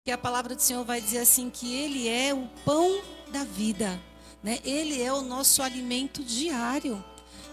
Porque a palavra do Senhor vai dizer assim que Ele é o pão da vida, né? Ele é o nosso alimento diário,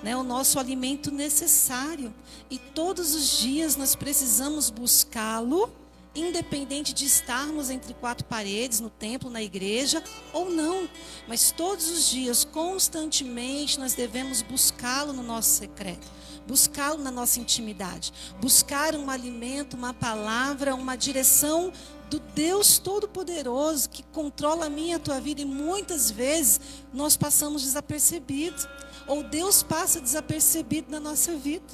né? O nosso alimento necessário. E todos os dias nós precisamos buscá-lo, independente de estarmos entre quatro paredes, no templo, na igreja ou não. Mas todos os dias, constantemente, nós devemos buscá-lo no nosso secreto, buscá-lo na nossa intimidade, buscar um alimento, uma palavra, uma direção do Deus Todo-Poderoso que controla a minha e a tua vida. E muitas vezes nós passamos desapercebidos, ou Deus passa desapercebido na nossa vida,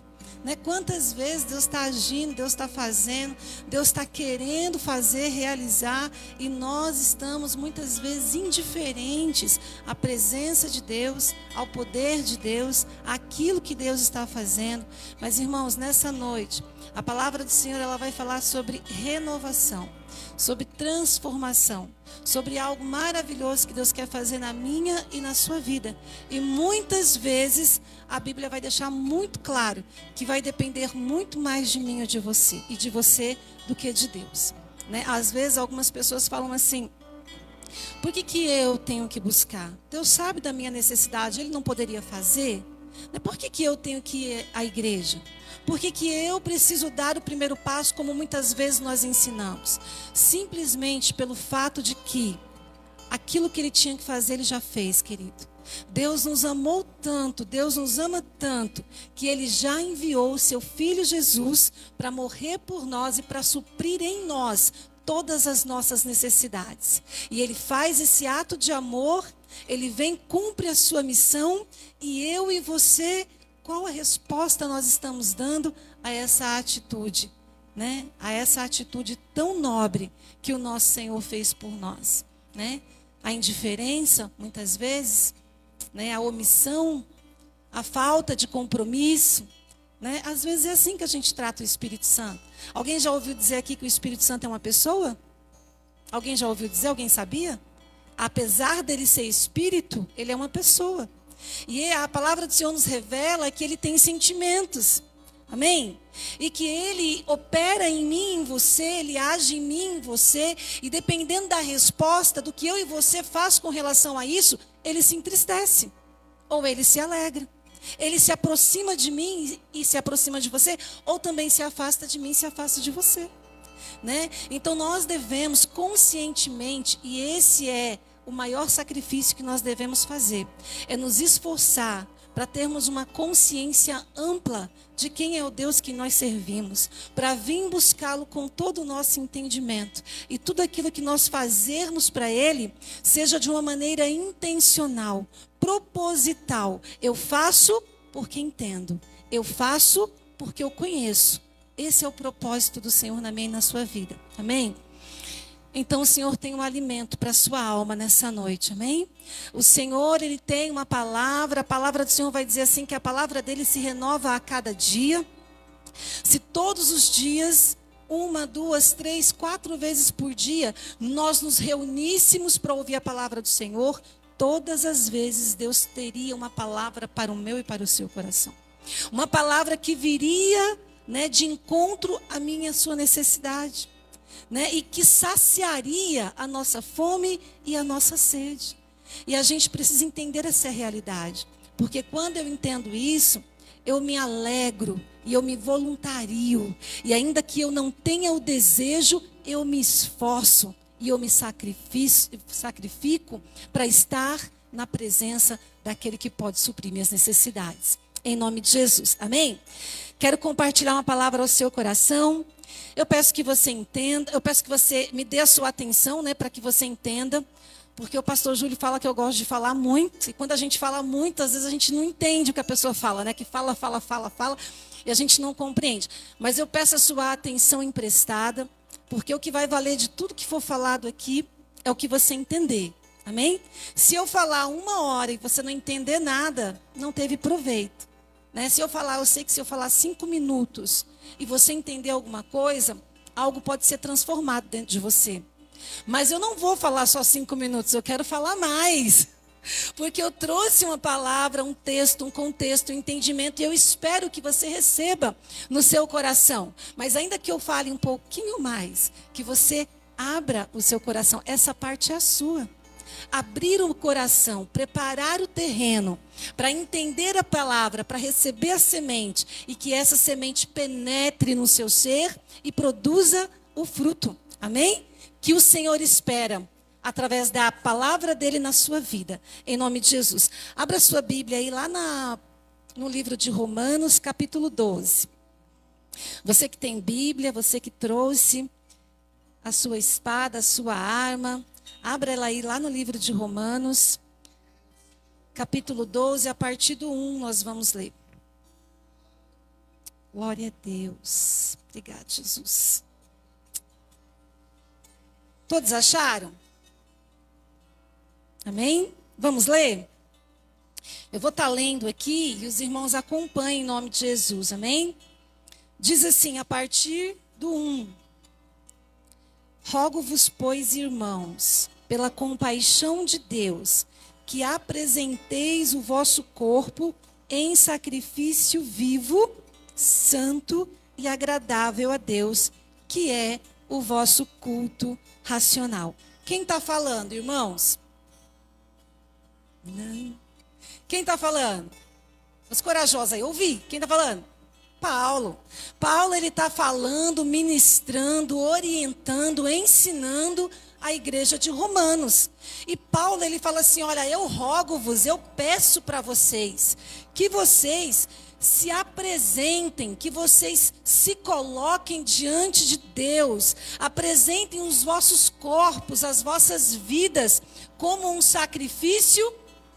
né? Quantas vezes Deus está agindo, Deus está fazendo, Deus está querendo fazer, realizar, e nós estamos muitas vezes indiferentes à presença de Deus, ao poder de Deus, àquilo que Deus está fazendo. Mas, irmãos, nessa noite, a palavra do Senhor, ela vai falar sobre renovação, sobre transformação, sobre algo maravilhoso que Deus quer fazer na minha e na sua vida. E muitas vezes a Bíblia vai deixar muito claro que vai depender muito mais de mim ou de você, e de você do que de Deus, né? Às vezes algumas pessoas falam assim: por que eu tenho que buscar? Deus sabe da minha necessidade, Ele não poderia fazer? Por que eu tenho que ir à igreja? Por que eu preciso dar o primeiro passo, como muitas vezes nós ensinamos? Simplesmente pelo fato de que aquilo que Ele tinha que fazer, Ele já fez, querido. Deus nos amou tanto, Deus nos ama tanto, que Ele já enviou o seu Filho Jesus para morrer por nós e para suprir em nós todas as nossas necessidades. E Ele faz esse ato de amor, Ele vem, cumpre a sua missão, e eu e você, qual a resposta nós estamos dando a essa atitude, né? A essa atitude tão nobre que o nosso Senhor fez por nós, né? A indiferença, muitas vezes, né? A omissão, a falta de compromisso, né? Às vezes é assim que a gente trata o Espírito Santo. Alguém já ouviu dizer aqui que o Espírito Santo é uma pessoa? Alguém já ouviu dizer? Alguém sabia? Apesar dele ser Espírito, ele é uma pessoa. E a palavra do Senhor nos revela que Ele tem sentimentos. Amém? E que Ele opera em mim, em você, Ele age em mim, em você. E dependendo da resposta, do que eu e você faz com relação a isso, Ele se entristece. Ou Ele se alegra. Ele se aproxima de mim e se aproxima de você. Ou também se afasta de mim e se afasta de você, né? Então nós devemos conscientemente, e esse é o maior sacrifício que nós devemos fazer, é nos esforçar para termos uma consciência ampla de quem é o Deus que nós servimos, para vir buscá-lo com todo o nosso entendimento, e tudo aquilo que nós fazermos para Ele seja de uma maneira intencional, proposital. Eu faço porque entendo, eu faço porque eu conheço. Esse é o propósito do Senhor na minha e na sua vida, amém? Então o Senhor tem um alimento para a sua alma nessa noite, amém? O Senhor, Ele tem uma palavra, a palavra do Senhor vai dizer assim, que a palavra dEle se renova a cada dia. Se todos os dias, 1, 2, 3, 4 vezes por dia, nós nos reuníssemos para ouvir a palavra do Senhor, todas as vezes Deus teria uma palavra para o meu e para o seu coração. Uma palavra que viria, né, de encontro à minha e à sua necessidade, né, e que saciaria a nossa fome e a nossa sede. E a gente precisa entender essa realidade, porque quando eu entendo isso, eu me alegro e eu me voluntario, e ainda que eu não tenha o desejo, eu me esforço e eu me sacrifico para estar na presença daquele que pode suprir minhas necessidades. Em nome de Jesus, amém? Quero compartilhar uma palavra ao seu coração. Eu peço que você entenda, eu peço que você me dê a sua atenção, né, para que você entenda, porque o pastor Júlio fala que eu gosto de falar muito, e quando a gente fala muito, às vezes a gente não entende o que a pessoa fala, né, que fala, e a gente não compreende. Mas eu peço a sua atenção emprestada, porque o que vai valer de tudo que for falado aqui é o que você entender, amém? Se eu falar 1 hora e você não entender nada, não teve proveito, né? Se eu sei que se eu falar 5 minutos e você entender alguma coisa, algo pode ser transformado dentro de você. Mas eu não vou falar só 5 minutos, eu quero falar mais. Porque eu trouxe uma palavra, um texto, um contexto, um entendimento, e eu espero que você receba no seu coração. Mas ainda que eu fale um pouquinho mais, que você Abra o seu coração. Essa parte é a sua. Abrir o coração, preparar o terreno para entender a palavra, para receber a semente e que essa semente penetre no seu ser e produza o fruto. Amém? Que o Senhor espera através da palavra dele na sua vida. Em nome de Jesus. Abra sua Bíblia aí lá no livro de Romanos, capítulo 12. Você que tem Bíblia, você que trouxe a sua espada, a sua arma, abra ela aí lá no livro de Romanos, capítulo 12, a partir do 1 nós vamos ler. Glória a Deus. Obrigada, Jesus. Todos acharam? Amém? Vamos ler? Eu vou estar lendo aqui e os irmãos acompanhem em nome de Jesus. Amém? Diz assim, a partir do 1. Rogo-vos, pois, irmãos, pela compaixão de Deus, que apresenteis o vosso corpo em sacrifício vivo, santo e agradável a Deus, que é o vosso culto racional. Quem está falando, irmãos? Não. Quem está falando? Os corajosos aí, ouvi. Quem está falando? Paulo. Paulo, ele está falando, ministrando, orientando, ensinando a igreja de Romanos. E Paulo, ele fala assim, olha, eu rogo-vos, eu peço para vocês, que vocês se apresentem, que vocês se coloquem diante de Deus, apresentem os vossos corpos, as vossas vidas, como um sacrifício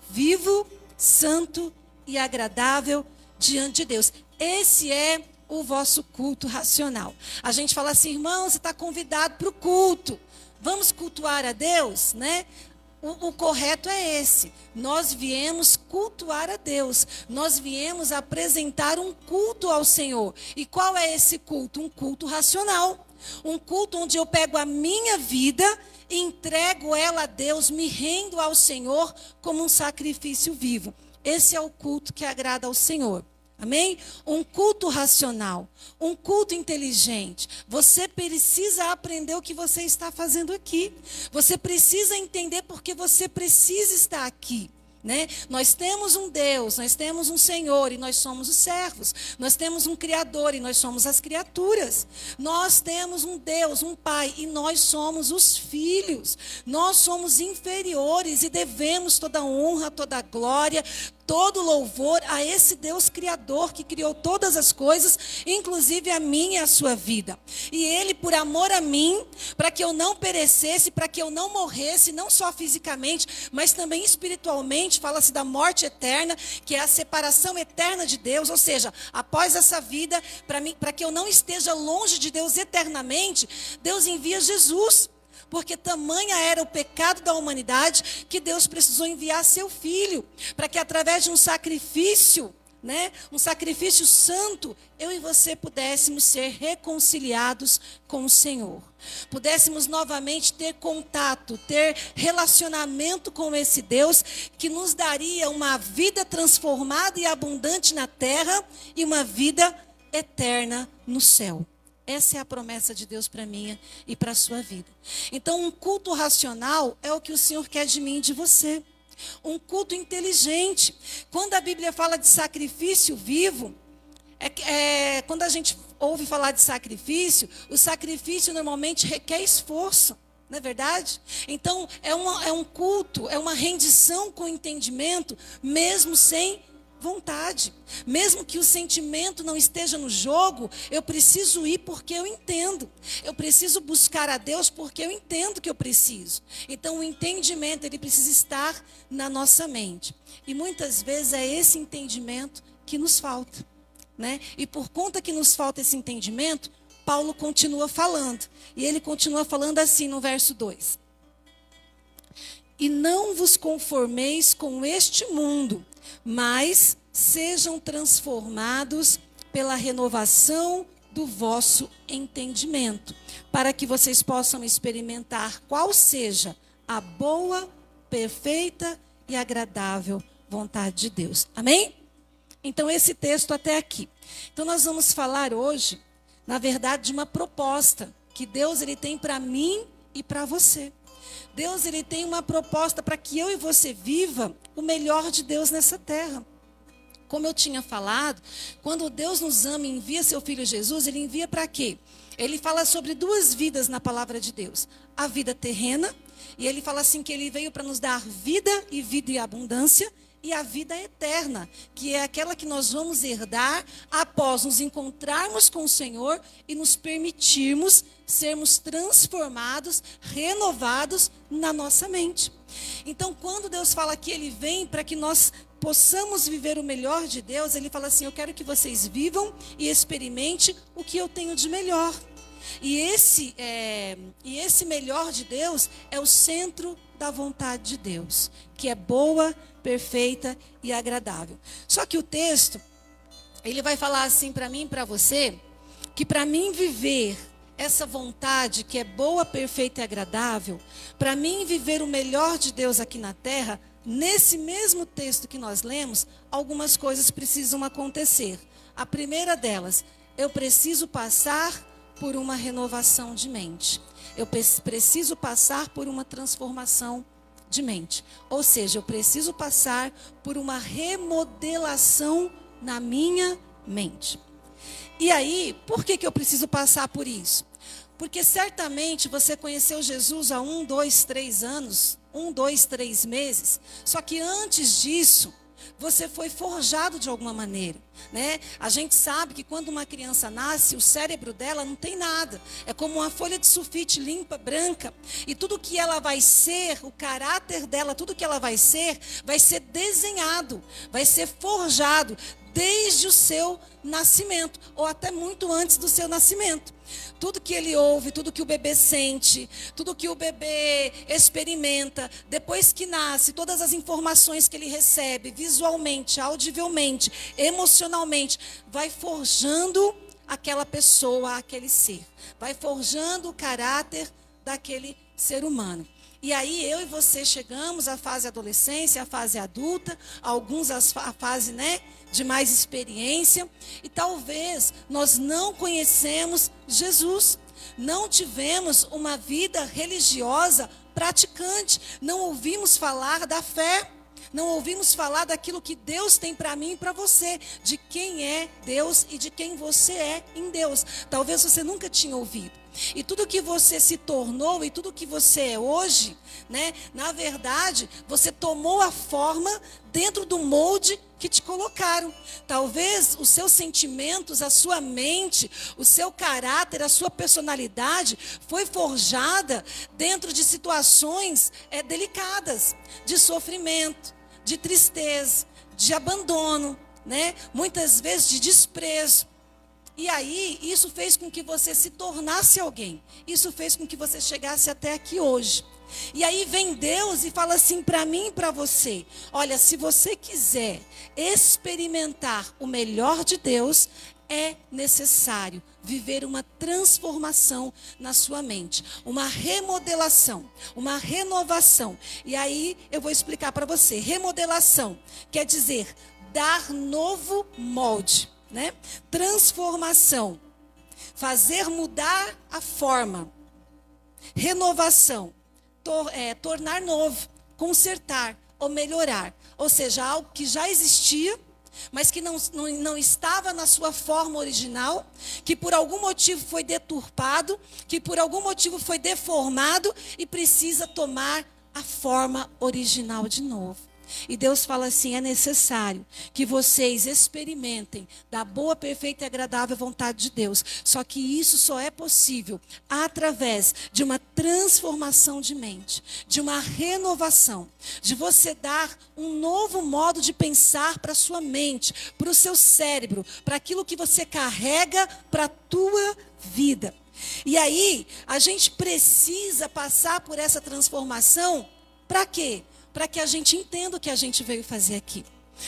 vivo, santo e agradável diante de Deus. Esse é o vosso culto racional. A gente fala assim, irmão, você está convidado para o culto. Vamos cultuar a Deus, né? O correto é esse. Nós viemos cultuar a Deus. Nós viemos apresentar um culto ao Senhor. E qual é esse culto? Um culto racional. Um culto onde eu pego a minha vida, entrego ela a Deus, me rendo ao Senhor como um sacrifício vivo. Esse é o culto que agrada ao Senhor. Amém? Um culto racional, um culto inteligente. Você precisa aprender o que você está fazendo aqui. Você precisa entender porque você precisa estar aqui. Né? Nós temos um Deus, nós temos um Senhor e nós somos os servos. Nós temos um Criador e nós somos as criaturas. Nós temos um Deus, um Pai e nós somos os filhos. Nós somos inferiores e devemos toda honra, toda glória, todo louvor a esse Deus Criador que criou todas as coisas, inclusive a minha e a sua vida. E Ele, por amor a mim, para que eu não perecesse, para que eu não morresse, não só fisicamente, mas também espiritualmente, fala-se da morte eterna, que é a separação eterna de Deus, ou seja, após essa vida, para que eu não esteja longe de Deus eternamente, Deus envia Jesus. Porque tamanha era o pecado da humanidade que Deus precisou enviar seu Filho, para que através de um sacrifício, né, um sacrifício santo, eu e você pudéssemos ser reconciliados com o Senhor. Pudéssemos novamente ter contato, ter relacionamento com esse Deus que nos daria uma vida transformada e abundante na terra e uma vida eterna no céu. Essa é a promessa de Deus para mim e para a sua vida. Então, um culto racional é o que o Senhor quer de mim e de você. Um culto inteligente. Quando a Bíblia fala de sacrifício vivo, quando a gente ouve falar de sacrifício, o sacrifício normalmente requer esforço. Não é verdade? Então, é um culto, é uma rendição com entendimento, mesmo sem vontade. Mesmo que o sentimento não esteja no jogo, eu preciso ir porque eu entendo. Eu preciso buscar a Deus porque eu entendo que eu preciso. Então o entendimento, ele precisa estar na nossa mente. E muitas vezes é esse entendimento que nos falta, né? E por conta que nos falta esse entendimento, Paulo continua falando. E ele continua falando assim no verso 2. E não vos conformeis com este mundo, mas sejam transformados pela renovação do vosso entendimento, para que vocês possam experimentar qual seja a boa, perfeita e agradável vontade de Deus. Amém? Então, esse texto até aqui. Então, nós vamos falar hoje, na verdade, de uma proposta que Deus ele tem para mim e para você. Deus, ele tem uma proposta para que eu e você viva o melhor de Deus nessa terra. Como eu tinha falado, quando Deus nos ama e envia seu Filho Jesus, ele envia para quê? Ele fala sobre duas vidas na palavra de Deus. A vida terrena, e ele fala assim que ele veio para nos dar vida e vida em abundância, e a vida eterna, que é aquela que nós vamos herdar após nos encontrarmos com o Senhor e nos permitirmos sermos transformados, renovados na nossa mente. Então, quando Deus fala que ele vem para que nós possamos viver o melhor de Deus, ele fala assim: eu quero que vocês vivam e experimentem o que eu tenho de melhor. E esse melhor de Deus é o centro da vontade de Deus, que é boa, perfeita e agradável. Só que o texto, ele vai falar assim para mim e para você, que para mim viver essa vontade que é boa, perfeita e agradável, para mim viver o melhor de Deus aqui na terra, nesse mesmo texto que nós lemos, algumas coisas precisam acontecer. A primeira delas, eu preciso passar por uma renovação de mente. Eu preciso passar por uma transformação de mente. Ou seja, eu preciso passar por uma remodelação na minha mente. E aí, por que eu preciso passar por isso? Porque certamente você conheceu Jesus há 1, 2, 3 anos, 1, 2, 3 meses. Só que antes disso, você foi forjado de alguma maneira, né? A gente sabe que quando uma criança nasce, o cérebro dela não tem nada. É como uma folha de sulfite limpa, branca. E tudo que ela vai ser, o caráter dela, tudo que ela vai ser desenhado, vai ser forjado desde o seu nascimento, ou até muito antes do seu nascimento. Tudo que ele ouve, tudo que o bebê sente, tudo que o bebê experimenta, depois que nasce, todas as informações que ele recebe, visualmente, audivelmente, emocionalmente, vai forjando aquela pessoa, aquele ser. Vai forjando o caráter daquele ser humano. E aí eu e você chegamos à fase adolescência, à fase adulta, alguns à fase, né, de mais experiência. E talvez nós não conhecemos Jesus, não tivemos uma vida religiosa praticante, não ouvimos falar da fé, não ouvimos falar daquilo que Deus tem para mim e para você, de quem é Deus e de quem você é em Deus. Talvez você nunca tinha ouvido. E tudo que você se tornou e tudo que você é hoje, né, na verdade, você tomou a forma dentro do molde que te colocaram. Talvez os seus sentimentos, a sua mente, o seu caráter, a sua personalidade foi forjada dentro de situações delicadas, de sofrimento, de tristeza, de abandono, né, muitas vezes de desprezo. E aí, isso fez com que você se tornasse alguém. Isso fez com que você chegasse até aqui hoje. E aí vem Deus e fala assim para mim e para você: olha, se você quiser experimentar o melhor de Deus, é necessário viver uma transformação na sua mente, uma remodelação, uma renovação. E aí eu vou explicar para você. Remodelação quer dizer dar novo molde, né? Transformação, fazer mudar a forma. Renovação, tornar novo, consertar ou melhorar. Ou seja, algo que já existia, mas que não estava na sua forma original, que por algum motivo foi deturpado, que por algum motivo foi deformado e precisa tomar a forma original de novo. E Deus fala assim: é necessário que vocês experimentem da boa, perfeita e agradável vontade de Deus. Só que isso só é possível através de uma transformação de mente, de uma renovação, de você dar um novo modo de pensar para a sua mente, para o seu cérebro, para aquilo que você carrega para a tua vida. E aí, a gente precisa passar por essa transformação para quê? Para que a gente entenda o que a gente veio fazer aqui.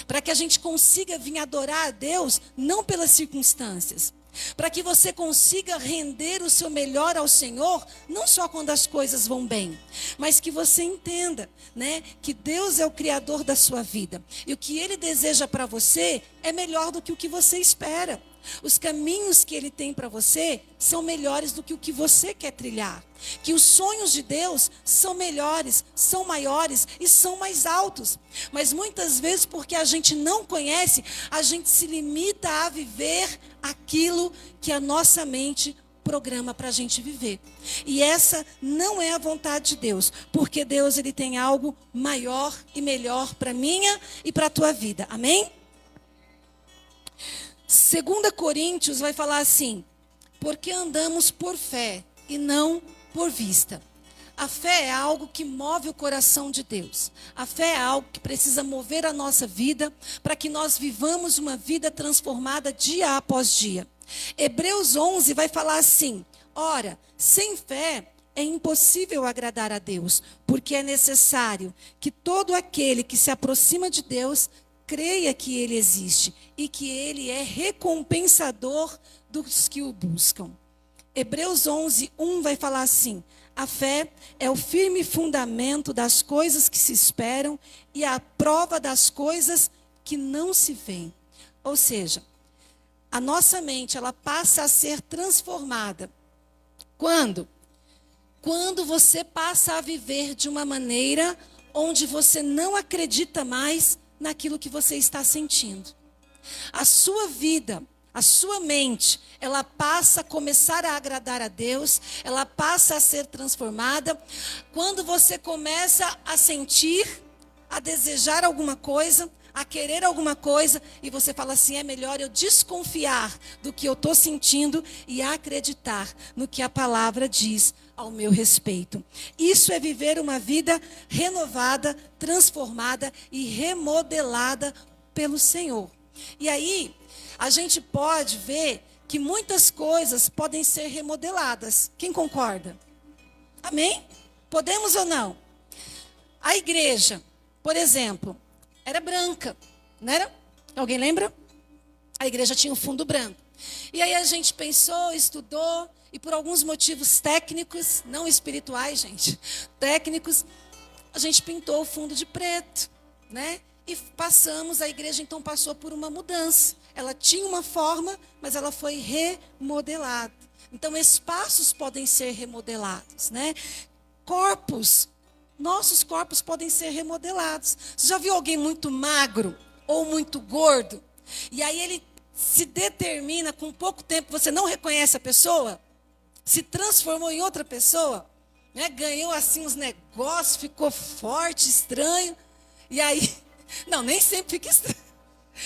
Para que a gente consiga vir adorar a Deus, não pelas circunstâncias. Para que você consiga render o seu melhor ao Senhor, não só quando as coisas vão bem, mas que você entenda, né, que Deus é o Criador da sua vida. E o que Ele deseja para você é melhor do que o que você espera. Os caminhos que Ele tem para você são melhores do que o que você quer trilhar. Que os sonhos de Deus são melhores, são maiores e são mais altos. Mas muitas vezes, porque a gente não conhece, a gente se limita a viver aquilo que a nossa mente programa para a gente viver. E essa não é a vontade de Deus, porque Deus ele tem algo maior e melhor para minha e para a tua vida. Amém? 2 Coríntios vai falar assim: porque andamos por fé e não por vista. A fé é algo que move o coração de Deus. A fé é algo que precisa mover a nossa vida para que nós vivamos uma vida transformada dia após dia. Hebreus 11 vai falar assim: ora, sem fé é impossível agradar a Deus, porque é necessário que todo aquele que se aproxima de Deus creia que Ele existe e que Ele é recompensador dos que o buscam. Hebreus 11, 1 vai falar assim: a fé é o firme fundamento das coisas que se esperam e a prova das coisas que não se veem. Ou seja, a nossa mente ela passa a ser transformada. Quando? Quando você passa a viver de uma maneira onde você não acredita mais naquilo que você está sentindo. A sua vida, a sua mente, ela passa a começar a agradar a Deus, ela passa a ser transformada. Quando você começa a sentir, a desejar alguma coisa, a querer alguma coisa, e você fala assim: é melhor eu desconfiar do que eu estou sentindo e acreditar no que a palavra diz ao meu respeito. Isso é viver uma vida renovada, transformada e remodelada pelo Senhor. E aí, a gente pode ver que muitas coisas podem ser remodeladas. Quem concorda? Amém? Podemos ou não? A igreja, por exemplo, era branca, não era? Alguém lembra? A igreja tinha um fundo branco. E aí a gente pensou, estudou, e por alguns motivos técnicos, não espirituais, gente, técnicos, a gente pintou o fundo de preto, né? E passamos, a igreja então passou por uma mudança. Ela tinha uma forma, mas ela foi remodelada. Então espaços podem ser remodelados, né? Corpos, nossos corpos podem ser remodelados. Você já viu alguém muito magro ou muito gordo? E aí ele se determina, com pouco tempo você não reconhece a pessoa, se transformou em outra pessoa, né? Ganhou assim uns negócios, ficou forte, estranho. E aí, não, nem sempre fica estranho.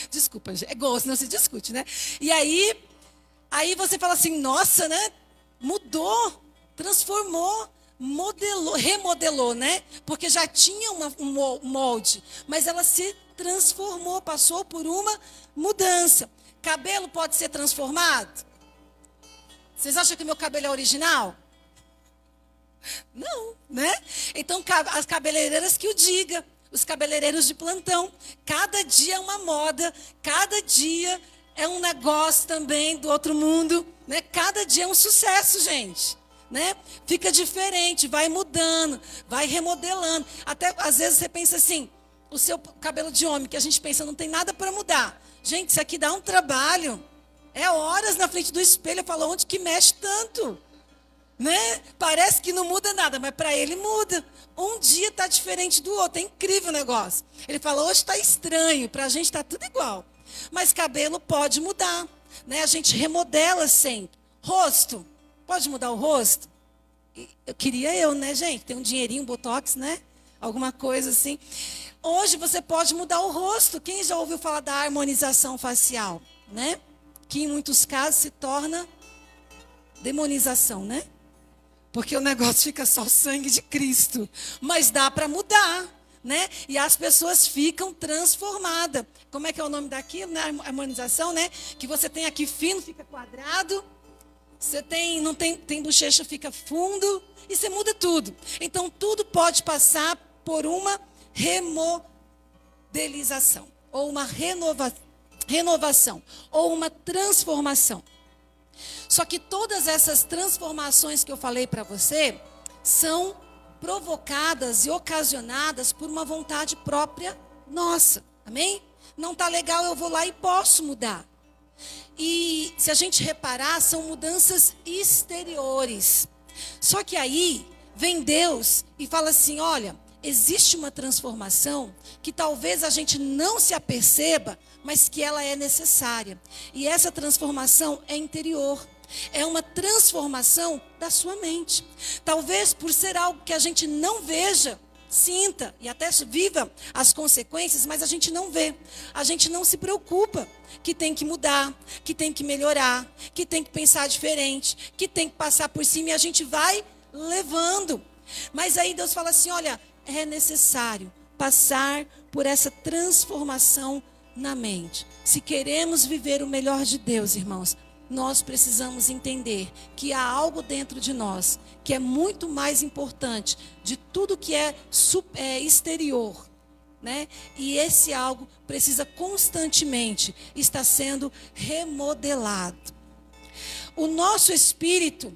Desculpa, é gosto, não se discute, né? E aí você fala assim: nossa, né? Mudou, transformou, modelou, remodelou, né? Porque já tinha um molde, mas ela se transformou, passou por uma mudança. Cabelo pode ser transformado? Vocês acham que meu cabelo é original? Não, né? Então, as cabeleireiras que o diga, os cabeleireiros de plantão. Cada dia é uma moda, cada dia é um negócio também do outro mundo, né? Cada dia é um sucesso, gente, né? Fica diferente, vai mudando, vai remodelando. Até às vezes você pensa assim, o seu cabelo de homem, que a gente pensa não tem nada para mudar. Gente, isso aqui dá um trabalho. É horas na frente do espelho, eu falo: onde que mexe tanto? Né? Parece que não muda nada, mas para ele muda. Um dia está diferente do outro, é incrível o negócio. Ele fala: hoje está estranho, para a gente está tudo igual. Mas cabelo pode mudar, né? A gente remodela sempre. Rosto, pode mudar o rosto? Eu queria, né, gente? Tem um dinheirinho, botox, né? Alguma coisa assim. Hoje você pode mudar o rosto. Quem já ouviu falar da harmonização facial, né? Que em muitos casos se torna demonização, né? Porque o negócio fica só o sangue de Cristo. Mas dá para mudar, né? E as pessoas ficam transformadas. Como é que é o nome daquilo, né? Harmonização, né? Que você tem aqui fino, fica quadrado. Você não tem bochecha, fica fundo. E você muda tudo. Então, tudo pode passar por uma remodelização. Ou uma renovação. Ou uma transformação. Só que todas essas transformações que eu falei para você são provocadas e ocasionadas por uma vontade própria nossa. Amém? Não está legal, eu vou lá e posso mudar. E se a gente reparar, são mudanças exteriores. Só que aí vem Deus e fala assim: olha, existe uma transformação que talvez a gente não se aperceba, mas que ela é necessária. E essa transformação é interior. É uma transformação da sua mente. Talvez por ser algo que a gente não veja, sinta e até viva as consequências, mas a gente não vê. A gente não se preocupa que tem que mudar, que tem que melhorar, que tem que pensar diferente, que tem que passar por cima, e a gente vai levando. Mas aí Deus fala assim: olha, é necessário passar por essa transformação na mente. Se queremos viver o melhor de Deus, irmãos, nós precisamos entender que há algo dentro de nós que é muito mais importante de tudo que é exterior, né? E esse algo precisa constantemente estar sendo remodelado. O nosso espírito,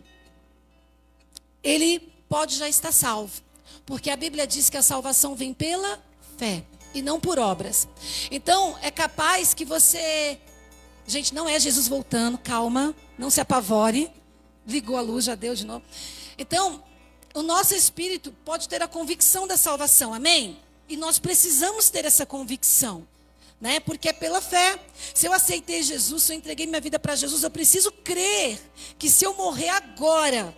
ele pode já estar salvo, porque a Bíblia diz que a salvação vem pela fé e não por obras. Então, é capaz que você... Gente, não é Jesus voltando, calma, não se apavore. Ligou a luz, já deu de novo. Então, o nosso espírito pode ter a convicção da salvação, amém? E nós precisamos ter essa convicção, né? Porque é pela fé. Se eu aceitei Jesus, se eu entreguei minha vida para Jesus, eu preciso crer que se eu morrer agora,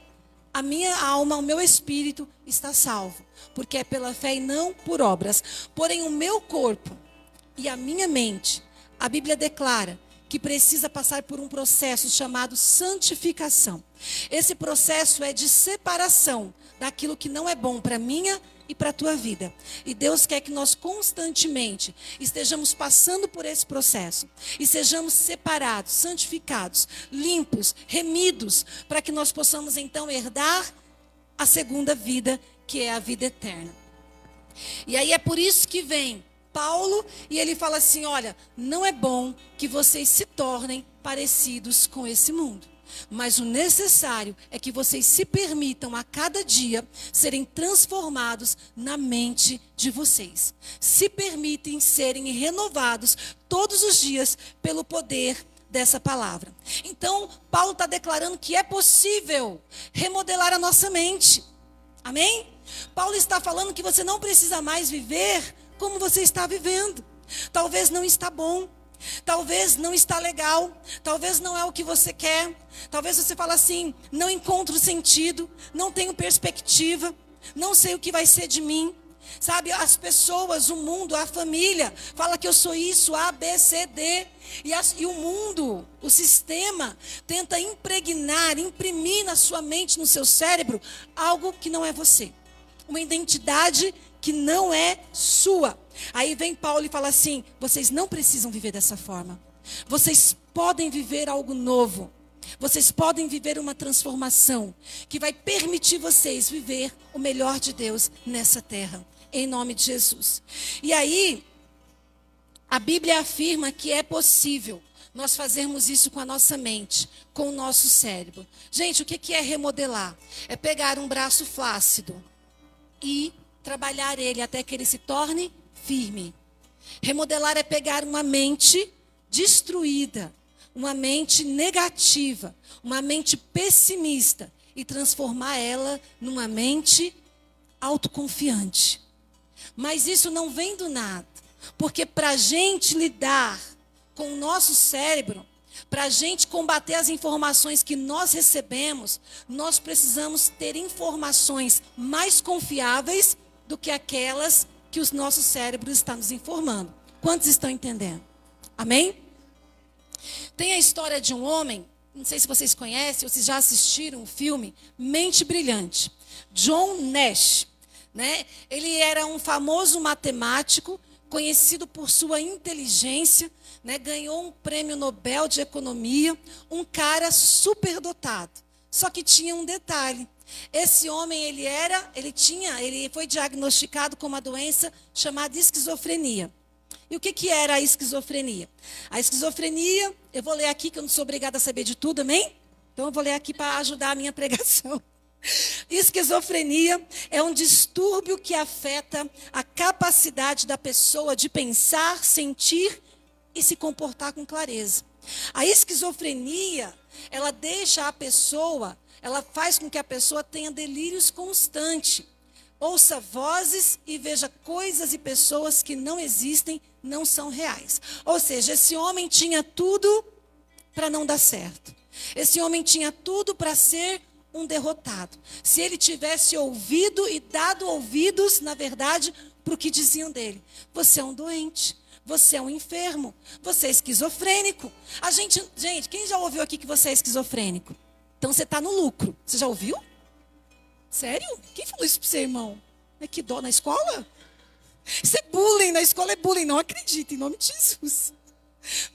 a minha alma, o meu espírito está salvo. Porque é pela fé e não por obras. Porém, o meu corpo e a minha mente, a Bíblia declara que precisa passar por um processo chamado santificação. Esse processo é de separação daquilo que não é bom para a minha e para a tua vida. E Deus quer que nós constantemente estejamos passando por esse processo e sejamos separados, santificados, limpos, remidos, para que nós possamos então herdar a segunda vida, que é a vida eterna. E aí é por isso que vem Paulo, e ele fala assim: olha, não é bom que vocês se tornem parecidos com esse mundo, mas o necessário é que vocês se permitam a cada dia serem transformados na mente de vocês. Se permitem serem renovados todos os dias pelo poder dessa palavra. Então, Paulo está declarando que é possível remodelar a nossa mente. Amém? Paulo está falando que você não precisa mais viver como você está vivendo. Talvez não está bom, talvez não está legal, talvez não é o que você quer. Talvez você fale assim: não encontro sentido, não tenho perspectiva, não sei o que vai ser de mim. Sabe, as pessoas, o mundo, a família fala que eu sou isso, A, B, C, D. E o mundo, o sistema, tenta impregnar, imprimir na sua mente, no seu cérebro, algo que não é você. Uma identidade que não é sua. Aí vem Paulo e fala assim: vocês não precisam viver dessa forma. Vocês podem viver algo novo. Vocês podem viver uma transformação que vai permitir vocês viver o melhor de Deus nessa terra. Em nome de Jesus. E aí, a Bíblia afirma que é possível nós fazermos isso com a nossa mente, com o nosso cérebro. Gente, o que é remodelar? É pegar um braço flácido e trabalhar ele até que ele se torne firme. Remodelar é pegar uma mente destruída, uma mente negativa, uma mente pessimista e transformar ela numa mente autoconfiante. Mas isso não vem do nada, porque para a gente lidar com o nosso cérebro, para a gente combater as informações que nós recebemos, nós precisamos ter informações mais confiáveis do que aquelas que os nossos cérebros estão nos informando. Quantos estão entendendo? Amém? Tem a história de um homem, não sei se vocês conhecem ou se já assistiram o filme Mente Brilhante. John Nash, né? Ele era um famoso matemático, conhecido por sua inteligência, né? Ganhou um prêmio Nobel de Economia, um cara superdotado. Só que tinha um detalhe. Esse homem, ele foi diagnosticado com uma doença chamada esquizofrenia. E o que era a esquizofrenia? A esquizofrenia, eu vou ler aqui, que eu não sou obrigada a saber de tudo, amém? Então eu vou ler aqui para ajudar a minha pregação. Esquizofrenia é um distúrbio que afeta a capacidade da pessoa de pensar, sentir e se comportar com clareza. A esquizofrenia, ela deixa a pessoa, ela faz com que a pessoa tenha delírios constantes. Ouça vozes e veja coisas e pessoas que não existem, não são reais. Ou seja, esse homem tinha tudo para não dar certo. Esse homem tinha tudo para ser um derrotado. Se ele tivesse ouvido e dado ouvidos, na verdade, para o que diziam dele. Você é um doente, você é um enfermo, você é esquizofrênico. Gente, quem já ouviu aqui que você é esquizofrênico? Então você está no lucro. Você já ouviu? Sério? Quem falou isso para você, irmão? Que dó, na escola? Isso é bullying, na escola é bullying. Não acredita, em nome de Jesus.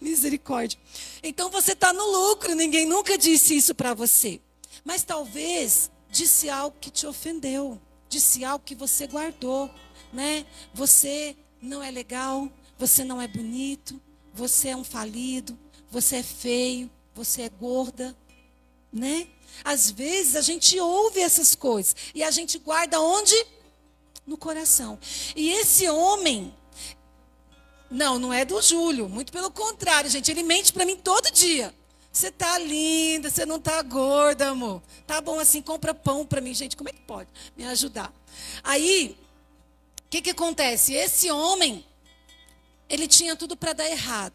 Misericórdia. Então você está no lucro, ninguém nunca disse isso para você. Mas talvez disse algo que te ofendeu, disse algo que você guardou, né? Você não é legal, você não é bonito, você é um falido, você é feio, você é gorda, né? Às vezes a gente ouve essas coisas e a gente guarda onde? No coração. E esse homem, não é do Júlio, muito pelo contrário, gente, ele mente para mim todo dia. Você tá linda, você não tá gorda, amor. Tá bom assim, compra pão para mim, gente, como é que pode me ajudar? Aí, o que acontece? Esse homem, ele tinha tudo para dar errado.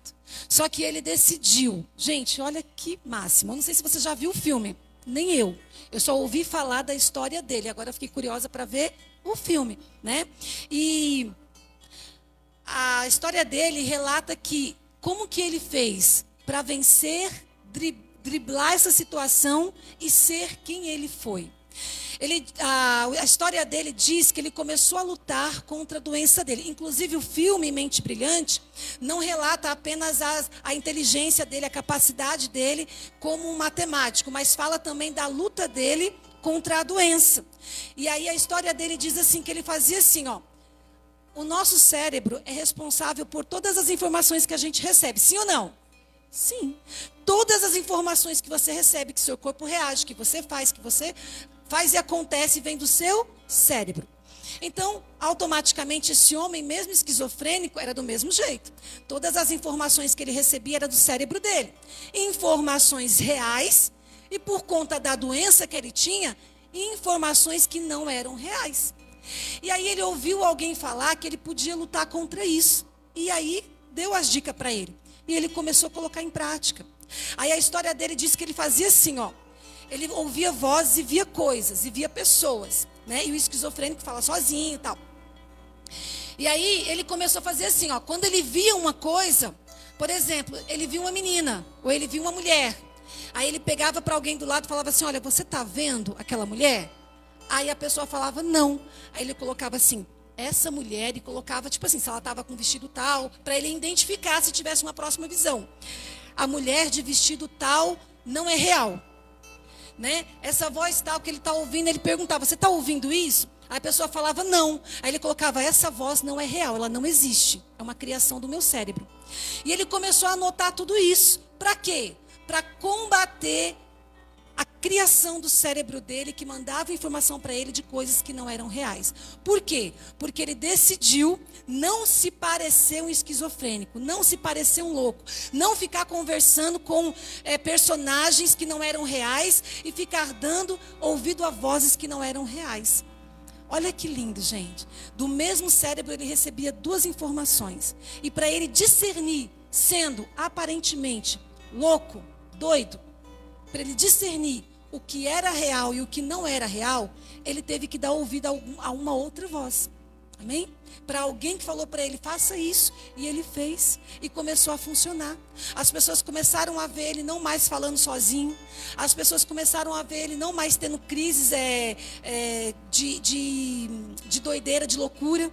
Só que ele decidiu. Gente, olha que máximo. Eu não sei se você já viu o filme. Nem eu. Eu só ouvi falar da história dele. Agora eu fiquei curiosa para ver o filme, né? E a história dele relata que como que ele fez para vencer, driblar essa situação e ser quem ele foi. A história dele diz que ele começou a lutar contra a doença dele. Inclusive, o filme Mente Brilhante não relata apenas a inteligência dele, a capacidade dele como um matemático, mas fala também da luta dele contra a doença. E aí a história dele diz assim, que ele fazia assim, ó. O nosso cérebro é responsável por todas as informações que a gente recebe. Sim ou não? Sim. Todas as informações que você recebe, que seu corpo reage, que você faz e acontece, vem do seu cérebro. Então, automaticamente, esse homem, mesmo esquizofrênico, era do mesmo jeito. Todas as informações que ele recebia eram do cérebro dele. Informações reais e, por conta da doença que ele tinha, informações que não eram reais. E aí ele ouviu alguém falar que ele podia lutar contra isso. E aí deu as dicas para ele. E ele começou a colocar em prática. Aí a história dele diz que ele fazia assim, ó. Ele ouvia vozes e via coisas, e via pessoas, né? E o esquizofrênico fala sozinho e tal. E aí ele começou a fazer assim, ó. Quando ele via uma coisa, por exemplo, ele via uma menina, ou ele via uma mulher. Aí ele pegava para alguém do lado e falava assim, olha, você está vendo aquela mulher? Aí a pessoa falava não. Aí ele colocava assim, essa mulher, e colocava, tipo assim, se ela estava com um vestido tal, para ele identificar se tivesse uma próxima visão. A mulher de vestido tal não é real. Né? Essa voz tal que ele está ouvindo, ele perguntava, você está ouvindo isso? Aí a pessoa falava não. Aí ele colocava, essa voz não é real, ela não existe. É uma criação do meu cérebro. E ele começou a anotar tudo isso. Para quê? Para combater a criação do cérebro dele, que mandava informação para ele de coisas que não eram reais. Por quê? Porque ele decidiu não se parecer um esquizofrênico, não se parecer um louco, não ficar conversando com personagens que não eram reais e ficar dando ouvido a vozes que não eram reais. Olha que lindo, gente. Do mesmo cérebro ele recebia duas informações. E para ele discernir, sendo aparentemente louco, doido, para ele discernir o que era real e o que não era real, ele teve que dar ouvido a uma outra voz. Amém? Para alguém que falou para ele, faça isso. E ele fez. E começou a funcionar. As pessoas começaram a ver ele não mais falando sozinho. As pessoas começaram a ver ele não mais tendo crises de doideira, de loucura.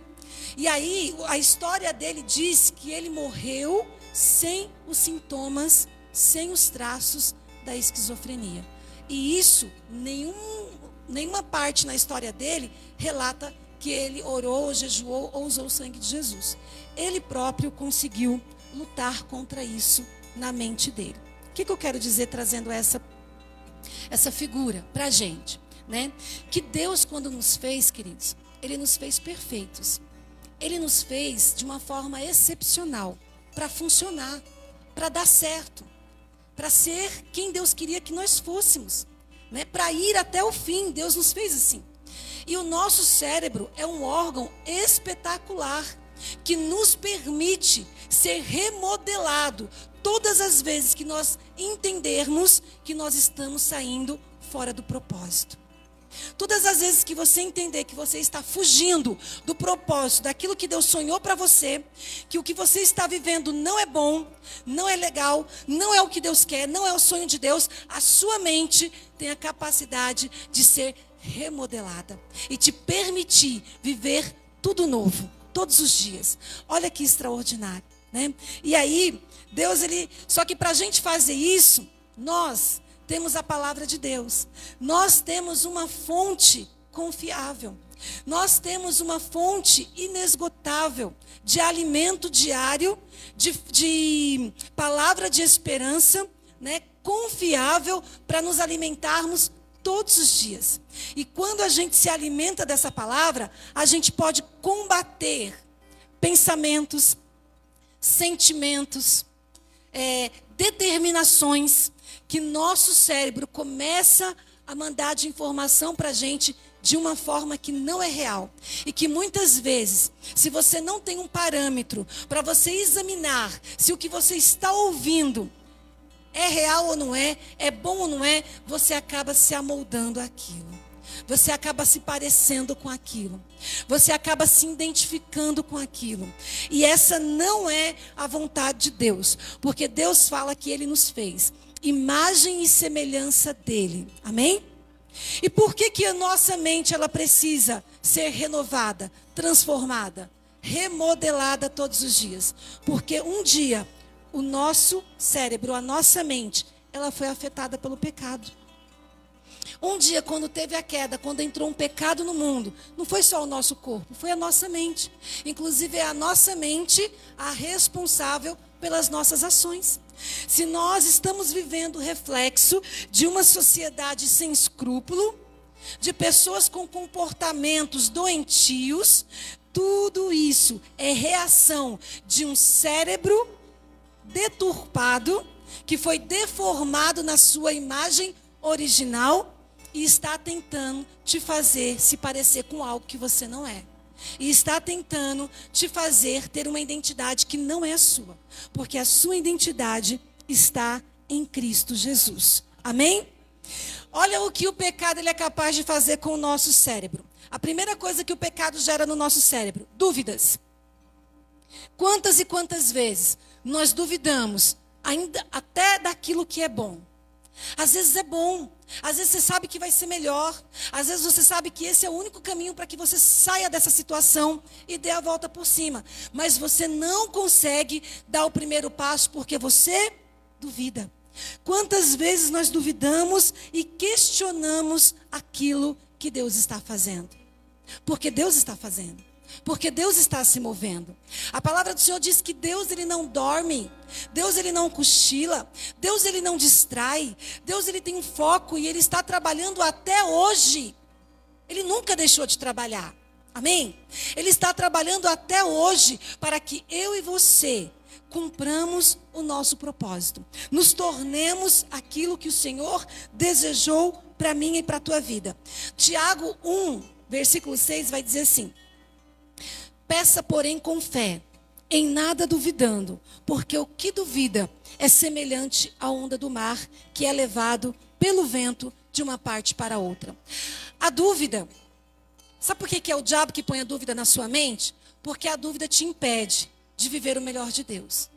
E aí, a história dele diz que ele morreu sem os sintomas, sem os traços da esquizofrenia. E isso, nenhuma parte na história dele relata que ele orou, jejuou ou usou o sangue de Jesus. Ele próprio conseguiu lutar contra isso na mente dele. O que eu quero dizer trazendo essa figura para a gente? Né? Que Deus, quando nos fez, queridos, Ele nos fez perfeitos. Ele nos fez de uma forma excepcional, para funcionar, para dar certo. para ser quem Deus queria que nós fôssemos, né? Para ir até o fim. Deus nos fez assim. E o nosso cérebro é um órgão espetacular que nos permite ser remodelado todas as vezes que nós entendermos que nós estamos saindo fora do propósito. Todas as vezes que você entender que você está fugindo do propósito, daquilo que Deus sonhou para você, que o que você está vivendo não é bom, não é legal, não é o que Deus quer, não é o sonho de Deus, a sua mente tem a capacidade de ser remodelada e te permitir viver tudo novo, todos os dias. Olha que extraordinário, né? E aí, Deus, só que para a gente fazer isso, nós temos a palavra de Deus. Nós temos uma fonte confiável. Nós temos uma fonte inesgotável de alimento diário, de palavra de esperança, né, confiável para nos alimentarmos todos os dias. E quando a gente se alimenta dessa palavra, a gente pode combater pensamentos, sentimentos, determinações que nosso cérebro começa a mandar de informação para a gente de uma forma que não é real. E que muitas vezes, se você não tem um parâmetro para você examinar se o que você está ouvindo é real ou não é bom ou não é, você acaba se amoldando àquilo. Você acaba se parecendo com aquilo. Você acaba se identificando com aquilo. E essa não é a vontade de Deus. Porque Deus fala que Ele nos fez imagem e semelhança dEle. Amém? E por que a nossa mente ela precisa ser renovada, transformada, remodelada todos os dias? Porque um dia o nosso cérebro, a nossa mente, ela foi afetada pelo pecado. Um dia, quando teve a queda, quando entrou um pecado no mundo, não foi só o nosso corpo, foi a nossa mente. Inclusive, é a nossa mente a responsável pelas nossas ações. Se nós estamos vivendo o reflexo de uma sociedade sem escrúpulo, de pessoas com comportamentos doentios, tudo isso é reação de um cérebro deturpado, que foi deformado na sua imagem original e está tentando te fazer se parecer com algo que você não é. E está tentando te fazer ter uma identidade que não é a sua. Porque a sua identidade está em Cristo Jesus. Amém? Olha o que o pecado ele é capaz de fazer com o nosso cérebro. A primeira coisa que o pecado gera no nosso cérebro: dúvidas. Quantas e quantas vezes nós duvidamos ainda até daquilo que é bom? Às vezes é bom, às vezes você sabe que vai ser melhor, às vezes você sabe que esse é o único caminho para que você saia dessa situação e dê a volta por cima. Mas você não consegue dar o primeiro passo porque você duvida. Quantas vezes nós duvidamos e questionamos aquilo que Deus está fazendo? Porque Deus está fazendo. Porque Deus está se movendo. A palavra do Senhor diz que Deus ele não dorme, Deus ele não cochila, Deus ele não distrai, Deus ele tem um foco e ele está trabalhando até hoje. Ele nunca deixou de trabalhar. Amém? Ele está trabalhando até hoje para que eu e você cumpramos o nosso propósito. Nos tornemos aquilo que o Senhor desejou para mim e para a tua vida. Tiago 1, versículo 6 vai dizer assim: peça, porém, com fé, em nada duvidando, porque o que duvida é semelhante à onda do mar, que é levado pelo vento de uma parte para outra. A dúvida, sabe por que é o diabo que põe a dúvida na sua mente? Porque a dúvida te impede de viver o melhor de Deus.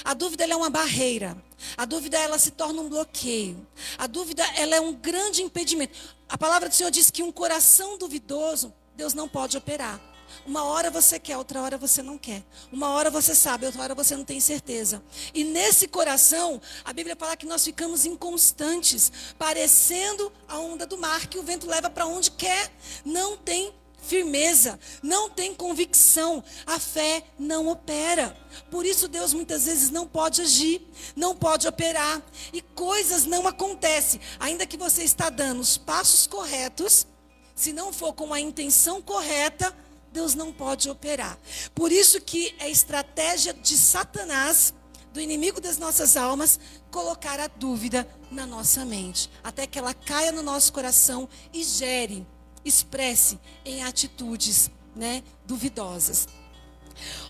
A dúvida ela é uma barreira. A dúvida ela se torna um bloqueio. A dúvida ela é um grande impedimento. A palavra do Senhor diz que um coração duvidoso, Deus não pode operar. Uma hora você quer, outra hora você não quer. Uma hora você sabe, outra hora você não tem certeza. E nesse coração, a Bíblia fala que nós ficamos inconstantes, parecendo a onda do mar, que o vento leva para onde quer. Não tem firmeza, não tem convicção, a fé não opera. Por isso Deus muitas vezes não pode agir, não pode operar. E coisas não acontecem, ainda que você está dando os passos corretos, se não for com a intenção correta, Deus não pode operar. Por isso que é estratégia de Satanás do inimigo das nossas almas colocar a dúvida na nossa mente, até que ela caia no nosso coração e gere, expresse em atitudes, né, duvidosas.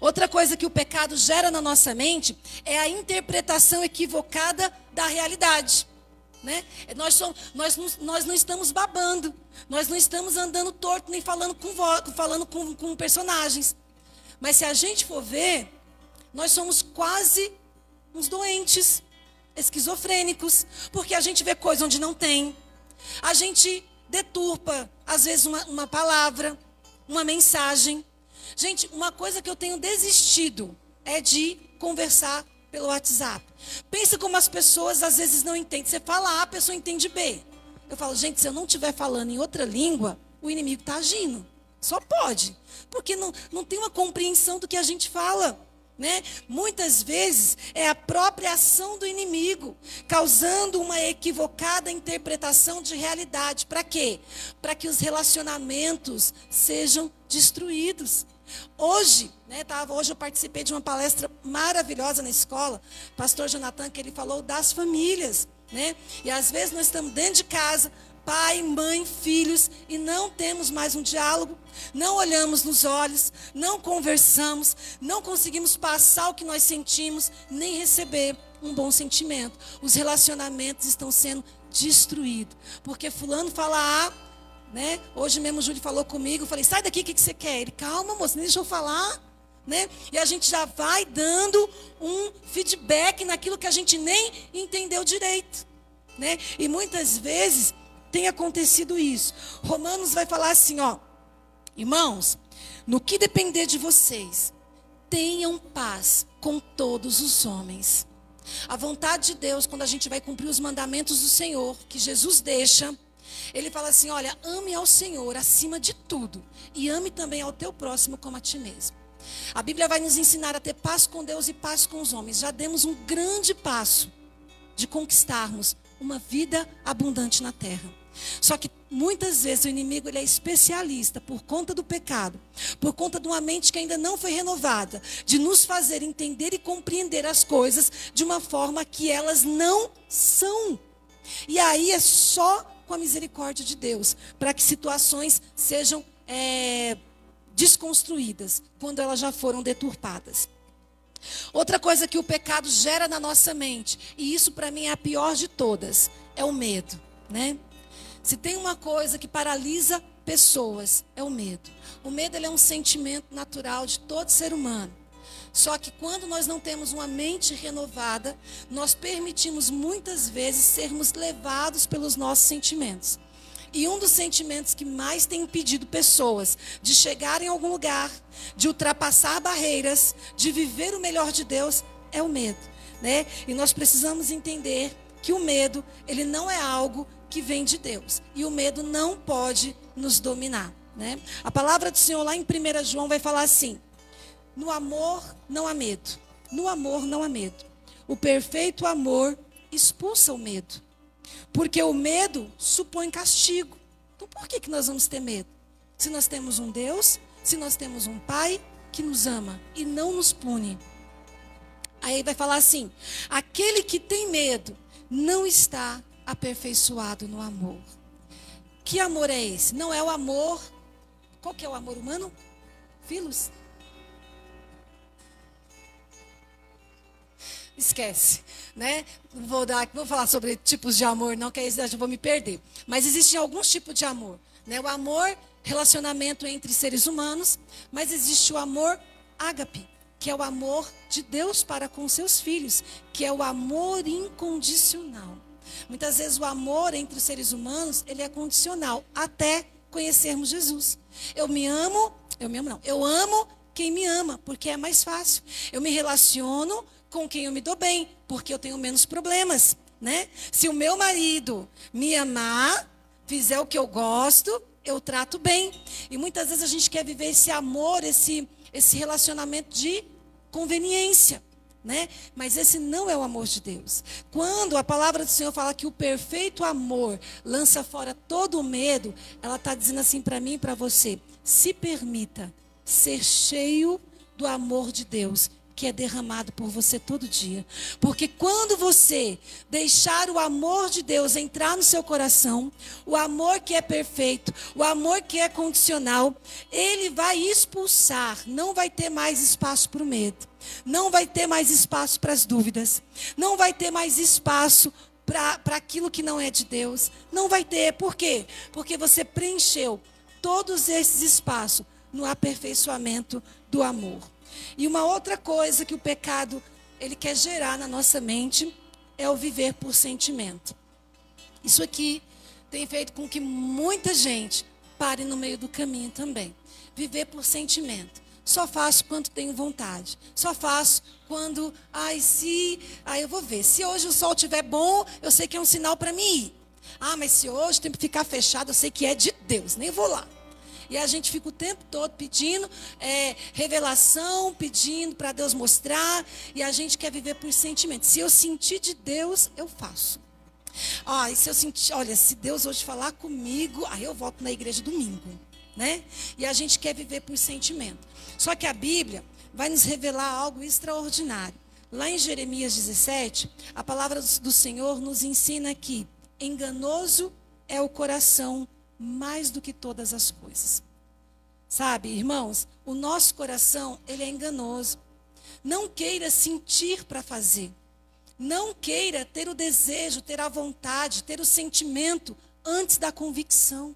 Outra coisa que o pecado gera na nossa mente é a interpretação equivocada da realidade. Né? Nós não estamos babando, nós não estamos andando torto, nem falando com personagens. Mas se a gente for ver, nós somos quase uns doentes, esquizofrênicos, porque a gente vê coisa onde não tem. A gente deturpa, às vezes, uma palavra, uma mensagem. Gente, uma coisa que eu tenho desistido é de conversar pelo WhatsApp. Pensa como as pessoas às vezes não entendem. Você fala A, a pessoa entende B. Eu falo, gente, se eu não estiver falando em outra língua, o inimigo está agindo. Só pode. Porque não tem uma compreensão do que a gente fala. Né? Muitas vezes é a própria ação do inimigo, causando uma equivocada interpretação de realidade. Para quê? Para que os relacionamentos sejam destruídos. Hoje eu participei de uma palestra maravilhosa na escola, pastor Jonathan, que ele falou das famílias, né? E às vezes nós estamos dentro de casa, pai, mãe, filhos, e não temos mais um diálogo, não olhamos nos olhos, não conversamos, não conseguimos passar o que nós sentimos, nem receber um bom sentimento. Os relacionamentos estão sendo destruídos, porque fulano fala A, né? Hoje mesmo o Júlio falou comigo, eu falei, sai daqui, o que você quer? Ele, calma moço, nem deixa eu falar. Né? E a gente já vai dando um feedback naquilo que a gente nem entendeu direito. Né? E muitas vezes tem acontecido isso. Romanos vai falar assim, ó, irmãos, no que depender de vocês, tenham paz com todos os homens. A vontade de Deus, quando a gente vai cumprir os mandamentos do Senhor, que Jesus deixa, ele fala assim, olha, ame ao Senhor acima de tudo e ame também ao teu próximo como a ti mesmo. A Bíblia vai nos ensinar a ter paz com Deus e paz com os homens. Já demos um grande passo de conquistarmos uma vida abundante na terra. Só que muitas vezes o inimigo ele é especialista por conta do pecado, por conta de uma mente que ainda não foi renovada, de nos fazer entender e compreender as coisas de uma forma que elas não são. E aí é só com a misericórdia de Deus, para que situações sejam desconstruídas, quando elas já foram deturpadas. Outra coisa que o pecado gera na nossa mente, e isso para mim é a pior de todas, é o medo, né? Se tem uma coisa que paralisa pessoas, é o medo. O medo ele é um sentimento natural de todo ser humano. Só que quando nós não temos uma mente renovada, nós permitimos muitas vezes sermos levados pelos nossos sentimentos. E um dos sentimentos que mais tem impedido pessoas de chegar em algum lugar, de ultrapassar barreiras, de viver o melhor de Deus, é o medo. Né? E nós precisamos entender que o medo, ele não é algo que vem de Deus. E o medo não pode nos dominar. Né? A palavra do Senhor lá em 1 João vai falar assim, no amor não há medo. No amor não há medo. O perfeito amor expulsa o medo. Porque o medo supõe castigo. Então por que nós vamos ter medo? Se nós temos um Deus, se nós temos um Pai que nos ama e não nos pune. Aí vai falar assim, aquele que tem medo não está aperfeiçoado no amor. Que amor é esse? Não é o amor... Qual que é o amor humano? Filos? Esquece, né? Não vou falar sobre tipos de amor, não, que aí eu vou me perder. Mas existem alguns tipos de amor, né? O amor, relacionamento entre seres humanos, mas existe o amor ágape, que é o amor de Deus para com seus filhos, que é o amor incondicional. Muitas vezes o amor entre os seres humanos, ele é condicional, até conhecermos Jesus. Eu amo quem me ama, porque é mais fácil. Eu me relaciono com quem eu me dou bem, porque eu tenho menos problemas, né? Se o meu marido me amar, fizer o que eu gosto, eu trato bem. E muitas vezes a gente quer viver esse amor, esse relacionamento de conveniência, né? Mas esse não é o amor de Deus. Quando a palavra do Senhor fala que o perfeito amor lança fora todo o medo, ela está dizendo assim para mim e para você, se permita ser cheio do amor de Deus, que é derramado por você todo dia. Porque quando você deixar o amor de Deus entrar no seu coração, o amor que é perfeito, o amor que é condicional, ele vai expulsar, não vai ter mais espaço para o medo, não vai ter mais espaço para as dúvidas, não vai ter mais espaço para aquilo que não é de Deus. Não vai ter. Por quê? Porque você preencheu todos esses espaços no aperfeiçoamento do amor. E uma outra coisa que o pecado ele quer gerar na nossa mente é o viver por sentimento. Isso aqui tem feito com que muita gente pare no meio do caminho também. Viver por sentimento. Só faço quando tenho vontade. Só faço quando, eu vou ver. Se hoje o sol estiver bom, eu sei que é um sinal para mim ir. Mas se hoje o tempo ficar fechado, eu sei que é de Deus, nem vou lá. E a gente fica o tempo todo pedindo revelação, pedindo para Deus mostrar. E a gente quer viver por sentimento. Se eu sentir de Deus, eu faço. E se eu sentir, olha, se Deus hoje falar comigo, aí eu volto na igreja domingo. Né? E a gente quer viver por sentimento. Só que a Bíblia vai nos revelar algo extraordinário. Lá em Jeremias 17, a palavra do Senhor nos ensina que enganoso é o coração mais do que todas as coisas. Sabe, irmãos, o nosso coração, ele é enganoso. Não queira sentir para fazer. Não queira ter o desejo, ter a vontade, ter o sentimento antes da convicção.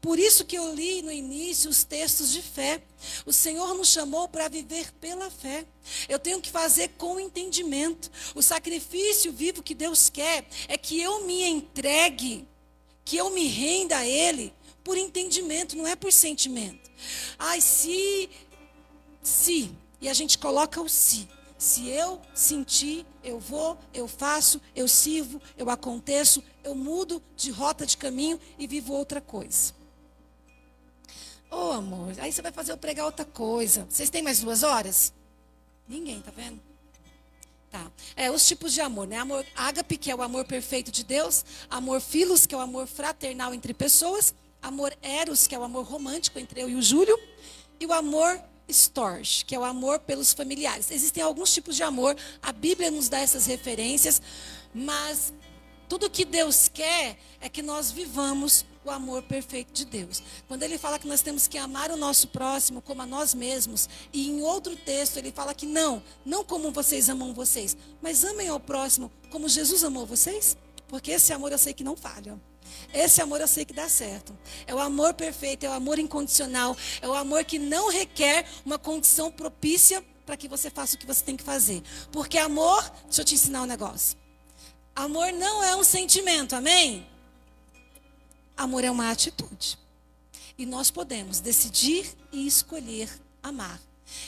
Por isso que eu li no início os textos de fé. O Senhor nos chamou para viver pela fé. Eu tenho que fazer com entendimento. O sacrifício vivo que Deus quer é que eu me entregue, que eu me renda a Ele por entendimento, não é por sentimento. Se, e a gente coloca o se. Se eu sentir, eu vou, eu faço, eu sirvo, eu aconteço, eu mudo de rota de caminho e vivo outra coisa. Amor, aí você vai fazer eu pregar outra coisa. Vocês têm mais 2 horas? Ninguém, tá vendo? Tá. Os tipos de amor, né? Amor ágape, que é o amor perfeito de Deus. Amor filos, que é o amor fraternal entre pessoas. Amor eros, que é o amor romântico entre eu e o Júlio. E o amor storge, que é o amor pelos familiares. Existem alguns tipos de amor, a Bíblia nos dá essas referências, mas tudo que Deus quer é que nós vivamos o amor perfeito de Deus. Quando ele fala que nós temos que amar o nosso próximo como a nós mesmos, e em outro texto ele fala que não como vocês amam vocês, mas amem ao próximo como Jesus amou vocês, porque esse amor eu sei que não falha. Esse amor eu sei que dá certo. É o amor perfeito, é o amor incondicional. É o amor que não requer uma condição propícia para que você faça o que você tem que fazer. Porque amor, deixa eu te ensinar um negócio. Amor não é um sentimento, amém? Amor é uma atitude. E nós podemos decidir e escolher amar.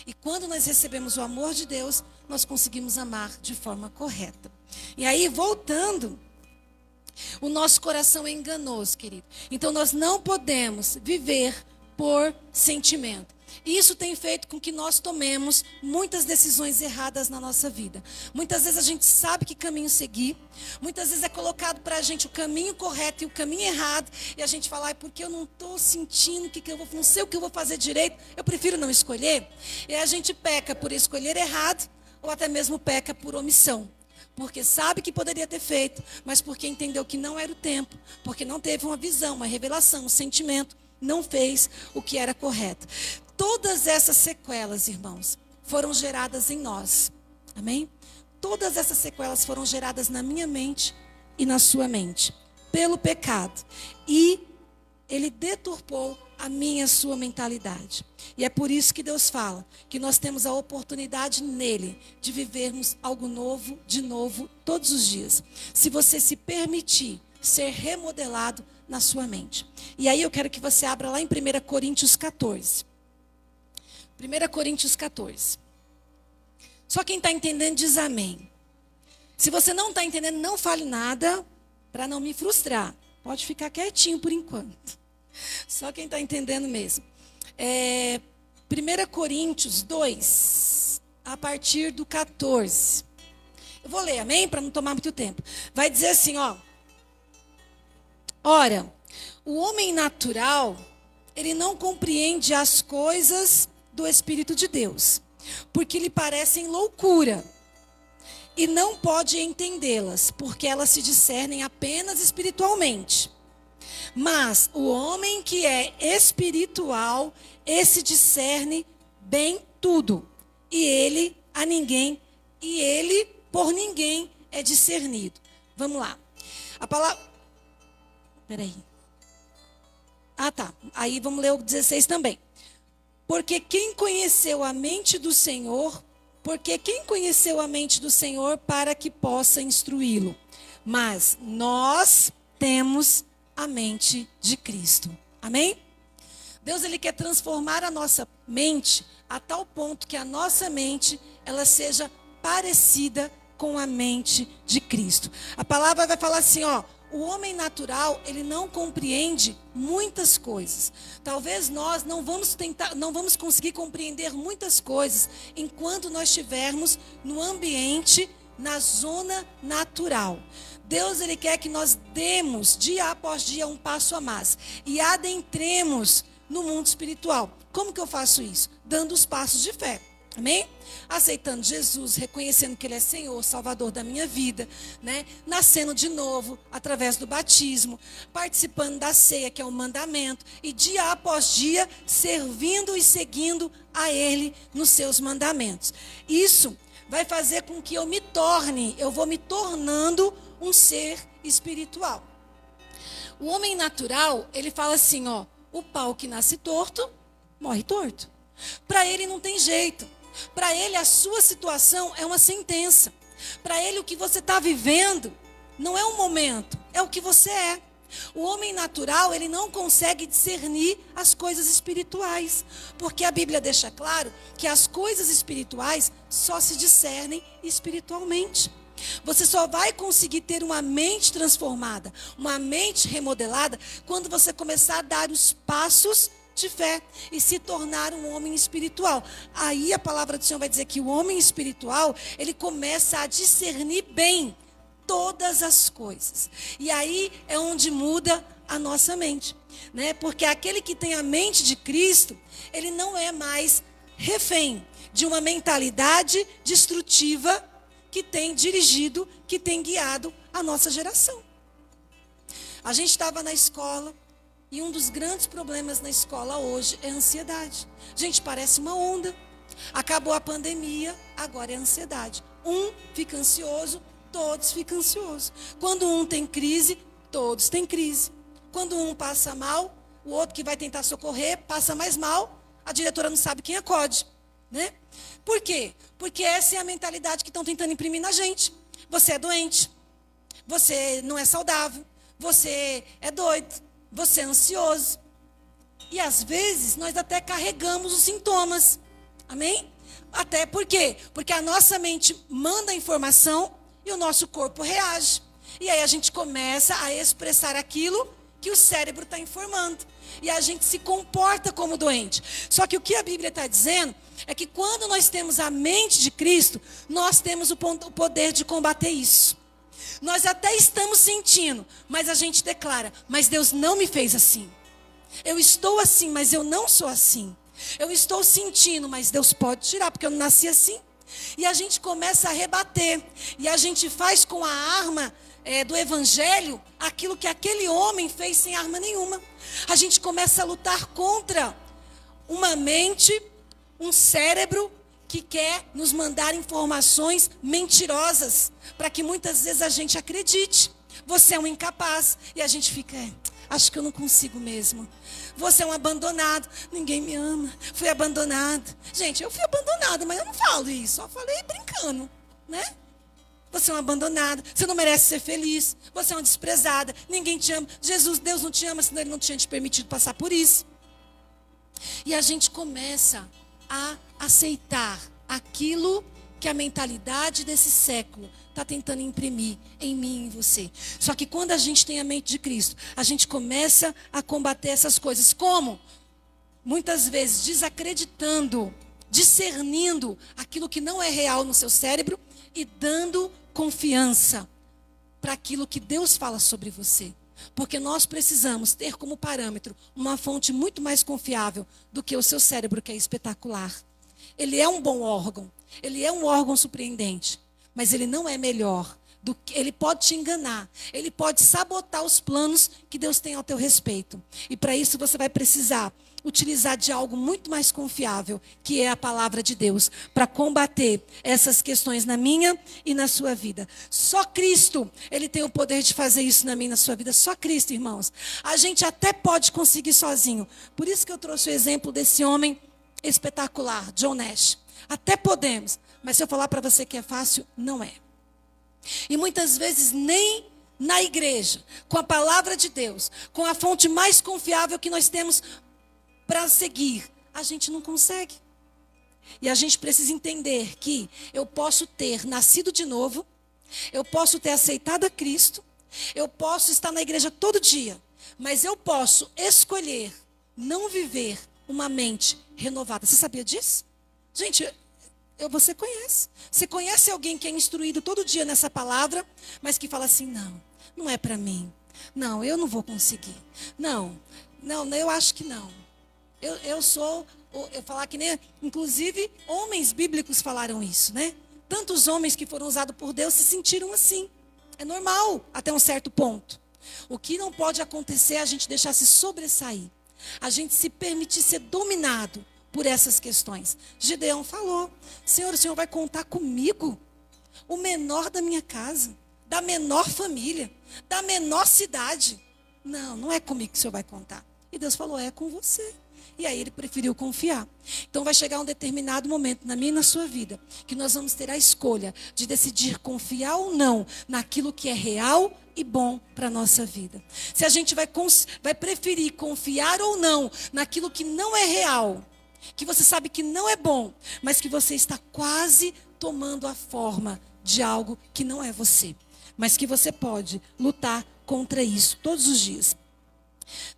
E quando nós recebemos o amor de Deus, nós conseguimos amar de forma correta. E aí, voltando... O nosso coração é enganoso, querido. Então nós não podemos viver por sentimento. Isso tem feito com que nós tomemos muitas decisões erradas na nossa vida. Muitas vezes a gente sabe que caminho seguir. Muitas vezes é colocado para a gente o caminho correto e o caminho errado. E a gente fala, porque eu não estou sentindo que eu vou, não sei o que eu vou fazer direito. Eu prefiro não escolher. E a gente peca por escolher errado ou até mesmo peca por omissão. Porque sabe que poderia ter feito, mas porque entendeu que não era o tempo, porque não teve uma visão, uma revelação, um sentimento, não fez o que era correto. Todas essas sequelas, irmãos, foram geradas em nós. Amém? Todas essas sequelas foram geradas na minha mente e na sua mente, pelo pecado. E ele deturpou a minha e a sua mentalidade. E é por isso que Deus fala que nós temos a oportunidade nele de vivermos algo novo, de novo, todos os dias. Se você se permitir ser remodelado na sua mente. E aí eu quero que você abra lá em 1 Coríntios 14. 1 Coríntios 14. Só quem está entendendo diz amém. Se você não está entendendo, não fale nada para não me frustrar. Pode ficar quietinho por enquanto. Só quem está entendendo mesmo. 1 Coríntios 2, a partir do 14. Eu vou ler, amém? Para não tomar muito tempo. Vai dizer assim, ó. Ora, o homem natural, ele não compreende as coisas do Espírito de Deus, porque lhe parecem loucura, e não pode entendê-las, porque elas se discernem apenas espiritualmente. Mas o homem que é espiritual, esse discerne bem tudo, e ele por ninguém é discernido. Vamos lá. A palavra... Peraí. Aí vamos ler o 16 também. Porque quem conheceu a mente do Senhor para que possa instruí-lo? Mas nós temos a mente de Cristo. Amém? Deus, ele quer transformar a nossa mente a tal ponto que a nossa mente ela seja parecida com a mente de Cristo. A palavra vai falar assim, o homem natural, ele não compreende muitas coisas. Talvez nós não vamos conseguir compreender muitas coisas enquanto nós estivermos no ambiente, na zona natural. Deus, ele quer que nós demos dia após dia um passo a mais e adentremos no mundo espiritual. Como que eu faço isso? Dando os passos de fé. Amém? Aceitando Jesus, reconhecendo que ele é Senhor, Salvador da minha vida, né? Nascendo de novo através do batismo, participando da ceia, que é um mandamento, e dia após dia servindo e seguindo a ele nos seus mandamentos. Isso vai fazer com que eu vou me tornando um ser espiritual. O homem natural, ele fala assim, o pau que nasce torto, morre torto. Para ele não tem jeito. Para ele, a sua situação é uma sentença. Para ele, o que você está vivendo não é um momento, é o que você é. O homem natural, ele não consegue discernir as coisas espirituais. Porque a Bíblia deixa claro que as coisas espirituais só se discernem espiritualmente. Você só vai conseguir ter uma mente transformada, uma mente remodelada, quando você começar a dar os passos de fé e se tornar um homem espiritual. Aí a palavra do Senhor vai dizer que o homem espiritual, ele começa a discernir bem todas as coisas. E aí é onde muda a nossa mente, né? Porque aquele que tem a mente de Cristo, ele não é mais refém de uma mentalidade destrutiva que tem dirigido, que tem guiado a nossa geração. A gente estava na escola, e um dos grandes problemas na escola hoje é a ansiedade. Gente, parece uma onda. Acabou a pandemia, agora é a ansiedade. Um fica ansioso, todos ficam ansiosos. Quando um tem crise, todos têm crise. Quando um passa mal, o outro que vai tentar socorrer passa mais mal, a diretora não sabe quem acode, né? Por quê? Porque essa é a mentalidade que estão tentando imprimir na gente. Você é doente, você não é saudável, você é doido, você é ansioso. E às vezes nós até carregamos os sintomas. Amém? Até por quê? Porque a nossa mente manda a informação e o nosso corpo reage. E aí a gente começa a expressar aquilo que o cérebro está informando. E a gente se comporta como doente. Só que o que a Bíblia está dizendo é que quando nós temos a mente de Cristo, nós temos o poder de combater isso. Nós até estamos sentindo, mas a gente declara, mas Deus não me fez assim. Eu estou assim, mas eu não sou assim. Eu estou sentindo, mas Deus pode tirar, porque eu não nasci assim. E a gente começa a rebater. E a gente faz com a arma do evangelho aquilo que aquele homem fez sem arma nenhuma. A gente começa a lutar contra uma mente, um cérebro que quer nos mandar informações mentirosas, para que muitas vezes a gente acredite. Você é um incapaz. E a gente fica, acho que eu não consigo mesmo. Você é um abandonado. Ninguém me ama. Fui abandonado. Gente, eu fui abandonada, mas eu não falo isso. Só falei brincando, né? Você é um abandonado. Você não merece ser feliz. Você é uma desprezada. Ninguém te ama. Deus não te ama, senão ele não tinha te permitido passar por isso. E a gente começa a aceitar aquilo que a mentalidade desse século está tentando imprimir em mim e em você. Só que quando a gente tem a mente de Cristo, a gente começa a combater essas coisas. Como? Muitas vezes desacreditando, discernindo aquilo que não é real no seu cérebro e dando confiança para aquilo que Deus fala sobre você. Porque nós precisamos ter como parâmetro uma fonte muito mais confiável do que o seu cérebro, que é espetacular. Ele é um bom órgão. Ele é um órgão surpreendente. Mas ele não é melhor. Ele pode te enganar. Ele pode sabotar os planos que Deus tem ao teu respeito. E para isso você vai precisar utilizar de algo muito mais confiável, que é a palavra de Deus, para combater essas questões na minha e na sua vida. Só Cristo, Ele tem o poder de fazer isso na minha e na sua vida. Só Cristo, irmãos. A gente até pode conseguir sozinho. Por isso que eu trouxe o exemplo desse homem espetacular, John Nash. Até podemos, mas se eu falar para você que é fácil, não é. E muitas vezes nem na igreja, com a palavra de Deus, com a fonte mais confiável que nós temos para seguir, a gente não consegue. E a gente precisa entender que eu posso ter nascido de novo, eu posso ter aceitado a Cristo, eu posso estar na igreja todo dia, mas eu posso escolher não viver uma mente renovada. Você sabia disso? Gente, você conhece. Você conhece alguém que é instruído todo dia nessa palavra, mas que fala assim, não é para mim. Não, eu não vou conseguir. Não, eu acho que não. Eu falar que nem, inclusive, homens bíblicos falaram isso, né? Tantos homens que foram usados por Deus se sentiram assim. É normal, até um certo ponto. O que não pode acontecer é a gente deixar se sobressair. A gente se permitir ser dominado por essas questões. Gideão falou, Senhor, o Senhor vai contar comigo? O menor da minha casa, da menor família, da menor cidade. Não é comigo que o Senhor vai contar. E Deus falou, é com você. E aí ele preferiu confiar. Então vai chegar um determinado momento na minha e na sua vida que nós vamos ter a escolha de decidir confiar ou não naquilo que é real e bom para a nossa vida. Se a gente vai preferir confiar ou não naquilo que não é real, que você sabe que não é bom, mas que você está quase tomando a forma de algo que não é você, mas que você pode lutar contra isso todos os dias.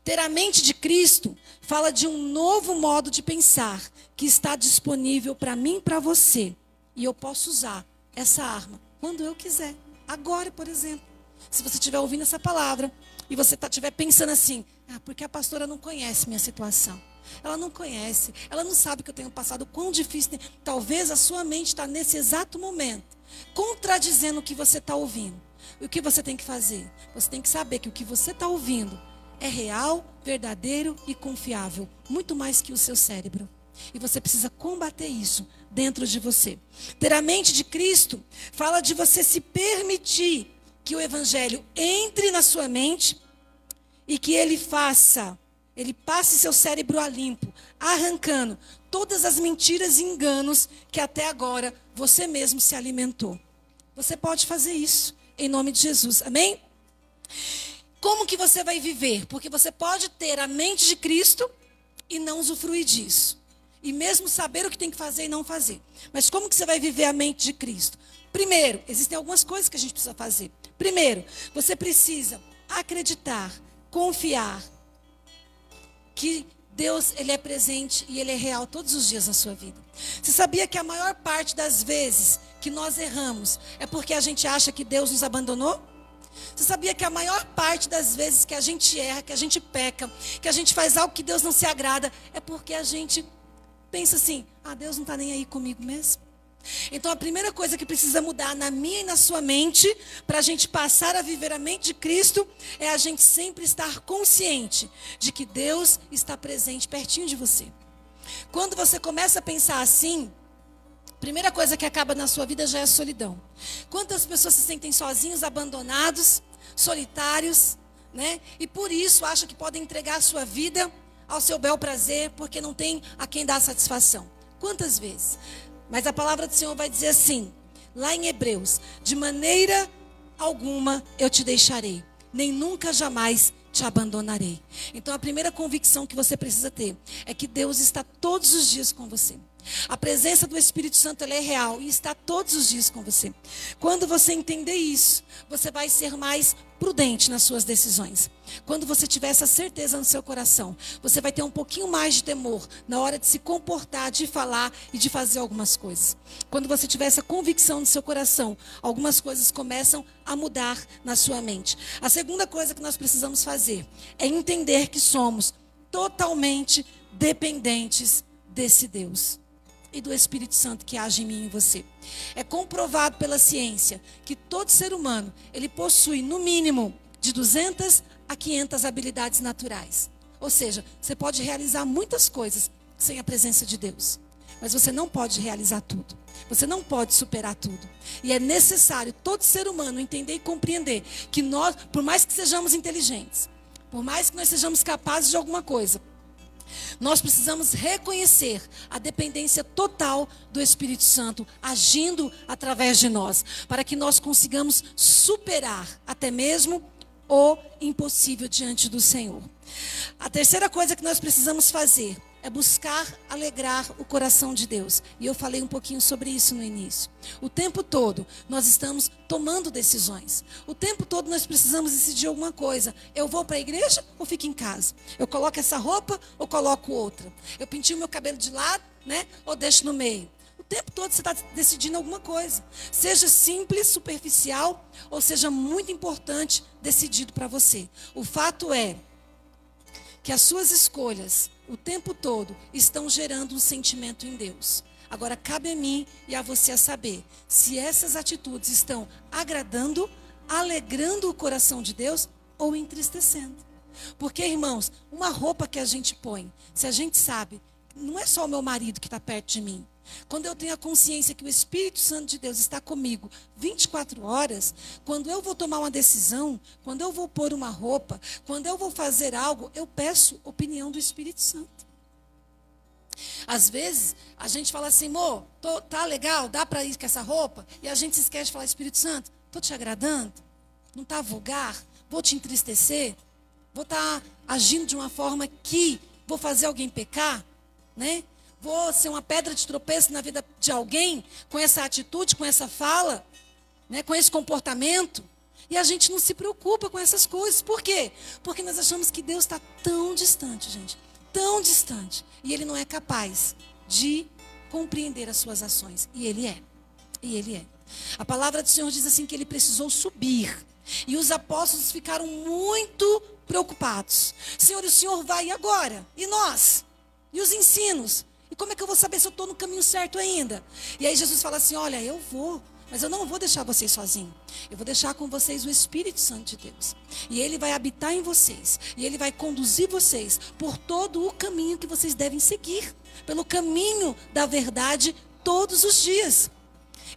Ter a mente de Cristo fala de um novo modo de pensar que está disponível para mim e para você. E eu posso usar essa arma quando eu quiser. Agora, por exemplo, se você estiver ouvindo essa palavra e você estiver pensando assim, porque a pastora não conhece minha situação. Ela não conhece, ela não sabe que eu tenho passado, quão difícil. Talvez a sua mente está nesse exato momento contradizendo o que você está ouvindo. E o que você tem que fazer? Você tem que saber que o que você está ouvindo é real, verdadeiro e confiável, muito mais que o seu cérebro. E você precisa combater isso dentro de você. Ter a mente de Cristo fala de você se permitir que o evangelho entre na sua mente e que ele passe seu cérebro a limpo, arrancando todas as mentiras e enganos que até agora você mesmo se alimentou. Você pode fazer isso em nome de Jesus, amém? Como que você vai viver? Porque você pode ter a mente de Cristo e não usufruir disso. E mesmo saber o que tem que fazer e não fazer. Mas como que você vai viver a mente de Cristo? Primeiro, existem algumas coisas que a gente precisa fazer. Primeiro, você precisa acreditar, confiar que Deus, Ele é presente e Ele é real todos os dias na sua vida. Você sabia que a maior parte das vezes que nós erramos é porque a gente acha que Deus nos abandonou? Você sabia que a maior parte das vezes que a gente erra, que a gente peca, que a gente faz algo que Deus não se agrada, é porque a gente pensa assim, Deus não está nem aí comigo mesmo? Então a primeira coisa que precisa mudar na minha e na sua mente, para a gente passar a viver a mente de Cristo, é a gente sempre estar consciente de que Deus está presente pertinho de você. Quando você começa a pensar assim, a primeira coisa que acaba na sua vida já é a solidão. Quantas pessoas se sentem sozinhos, abandonados, solitários, né? E por isso acham que podem entregar a sua vida ao seu bel prazer, porque não tem a quem dar satisfação. Quantas vezes? Mas a palavra do Senhor vai dizer assim, lá em Hebreus, de maneira alguma eu te deixarei, nem nunca jamais te abandonarei. Então a primeira convicção que você precisa ter é que Deus está todos os dias com você. A presença do Espírito Santo, ela é real e está todos os dias com você. Quando você entender isso, você vai ser mais prudente nas suas decisões. Quando você tiver essa certeza no seu coração, você vai ter um pouquinho mais de temor na hora de se comportar, de falar e de fazer algumas coisas. Quando você tiver essa convicção no seu coração, algumas coisas começam a mudar na sua mente. A segunda coisa que nós precisamos fazer é entender que somos totalmente dependentes desse Deus. e do Espírito Santo que age em mim e em você. É comprovado pela ciência que todo ser humano, ele possui no mínimo de 200 a 500 habilidades naturais. Ou seja, você pode realizar muitas coisas sem a presença de Deus. Mas você não pode realizar tudo. Você não pode superar tudo. E é necessário todo ser humano entender e compreender que nós, por mais que sejamos inteligentes, por mais que nós sejamos capazes de alguma coisa, nós precisamos reconhecer a dependência total do Espírito Santo agindo através de nós, para que nós consigamos superar até mesmo o impossível diante do Senhor. A terceira coisa que nós precisamos fazer é buscar alegrar o coração de Deus. E eu falei um pouquinho sobre isso no início. O tempo todo nós estamos tomando decisões. O tempo todo nós precisamos decidir alguma coisa. Eu vou para a igreja ou fico em casa? Eu coloco essa roupa ou coloco outra? Eu pintio meu cabelo de lado, né? Ou deixo no meio? O tempo todo você está decidindo alguma coisa. Seja simples, superficial, ou seja muito importante, decidido para você. O fato é que as suas escolhas, o tempo todo, estão gerando um sentimento em Deus. Agora, cabe a mim e a você a saber se essas atitudes estão agradando, alegrando o coração de Deus ou entristecendo. Porque, irmãos, uma roupa que a gente põe, se a gente sabe, não é só o meu marido que está perto de mim. Quando eu tenho a consciência que o Espírito Santo de Deus está comigo 24 horas, quando eu vou tomar uma decisão, quando eu vou pôr uma roupa, quando eu vou fazer algo, eu peço opinião do Espírito Santo. Às vezes, a gente fala assim, amor, tá legal, dá para ir com essa roupa? E a gente se esquece de falar, Espírito Santo, estou te agradando? Não está vulgar? Vou te entristecer? Vou estar agindo de uma forma que vou fazer alguém pecar? Né? Vou ser uma pedra de tropeço na vida de alguém com essa atitude, com essa fala, né, com esse comportamento. E a gente não se preocupa com essas coisas. Por quê? Porque nós achamos que Deus está tão distante, gente. Tão distante. E Ele não é capaz de compreender as suas ações. E Ele é. E Ele é. A palavra do Senhor diz assim que Ele precisou subir. E os apóstolos ficaram muito preocupados. Senhor, o Senhor vai agora? E nós? E os ensinos? E como é que eu vou saber se eu estou no caminho certo ainda? E aí Jesus fala assim, olha, eu vou, mas eu não vou deixar vocês sozinhos. Eu vou deixar com vocês o Espírito Santo de Deus. E Ele vai habitar em vocês. E Ele vai conduzir vocês por todo o caminho que vocês devem seguir. Pelo caminho da verdade todos os dias.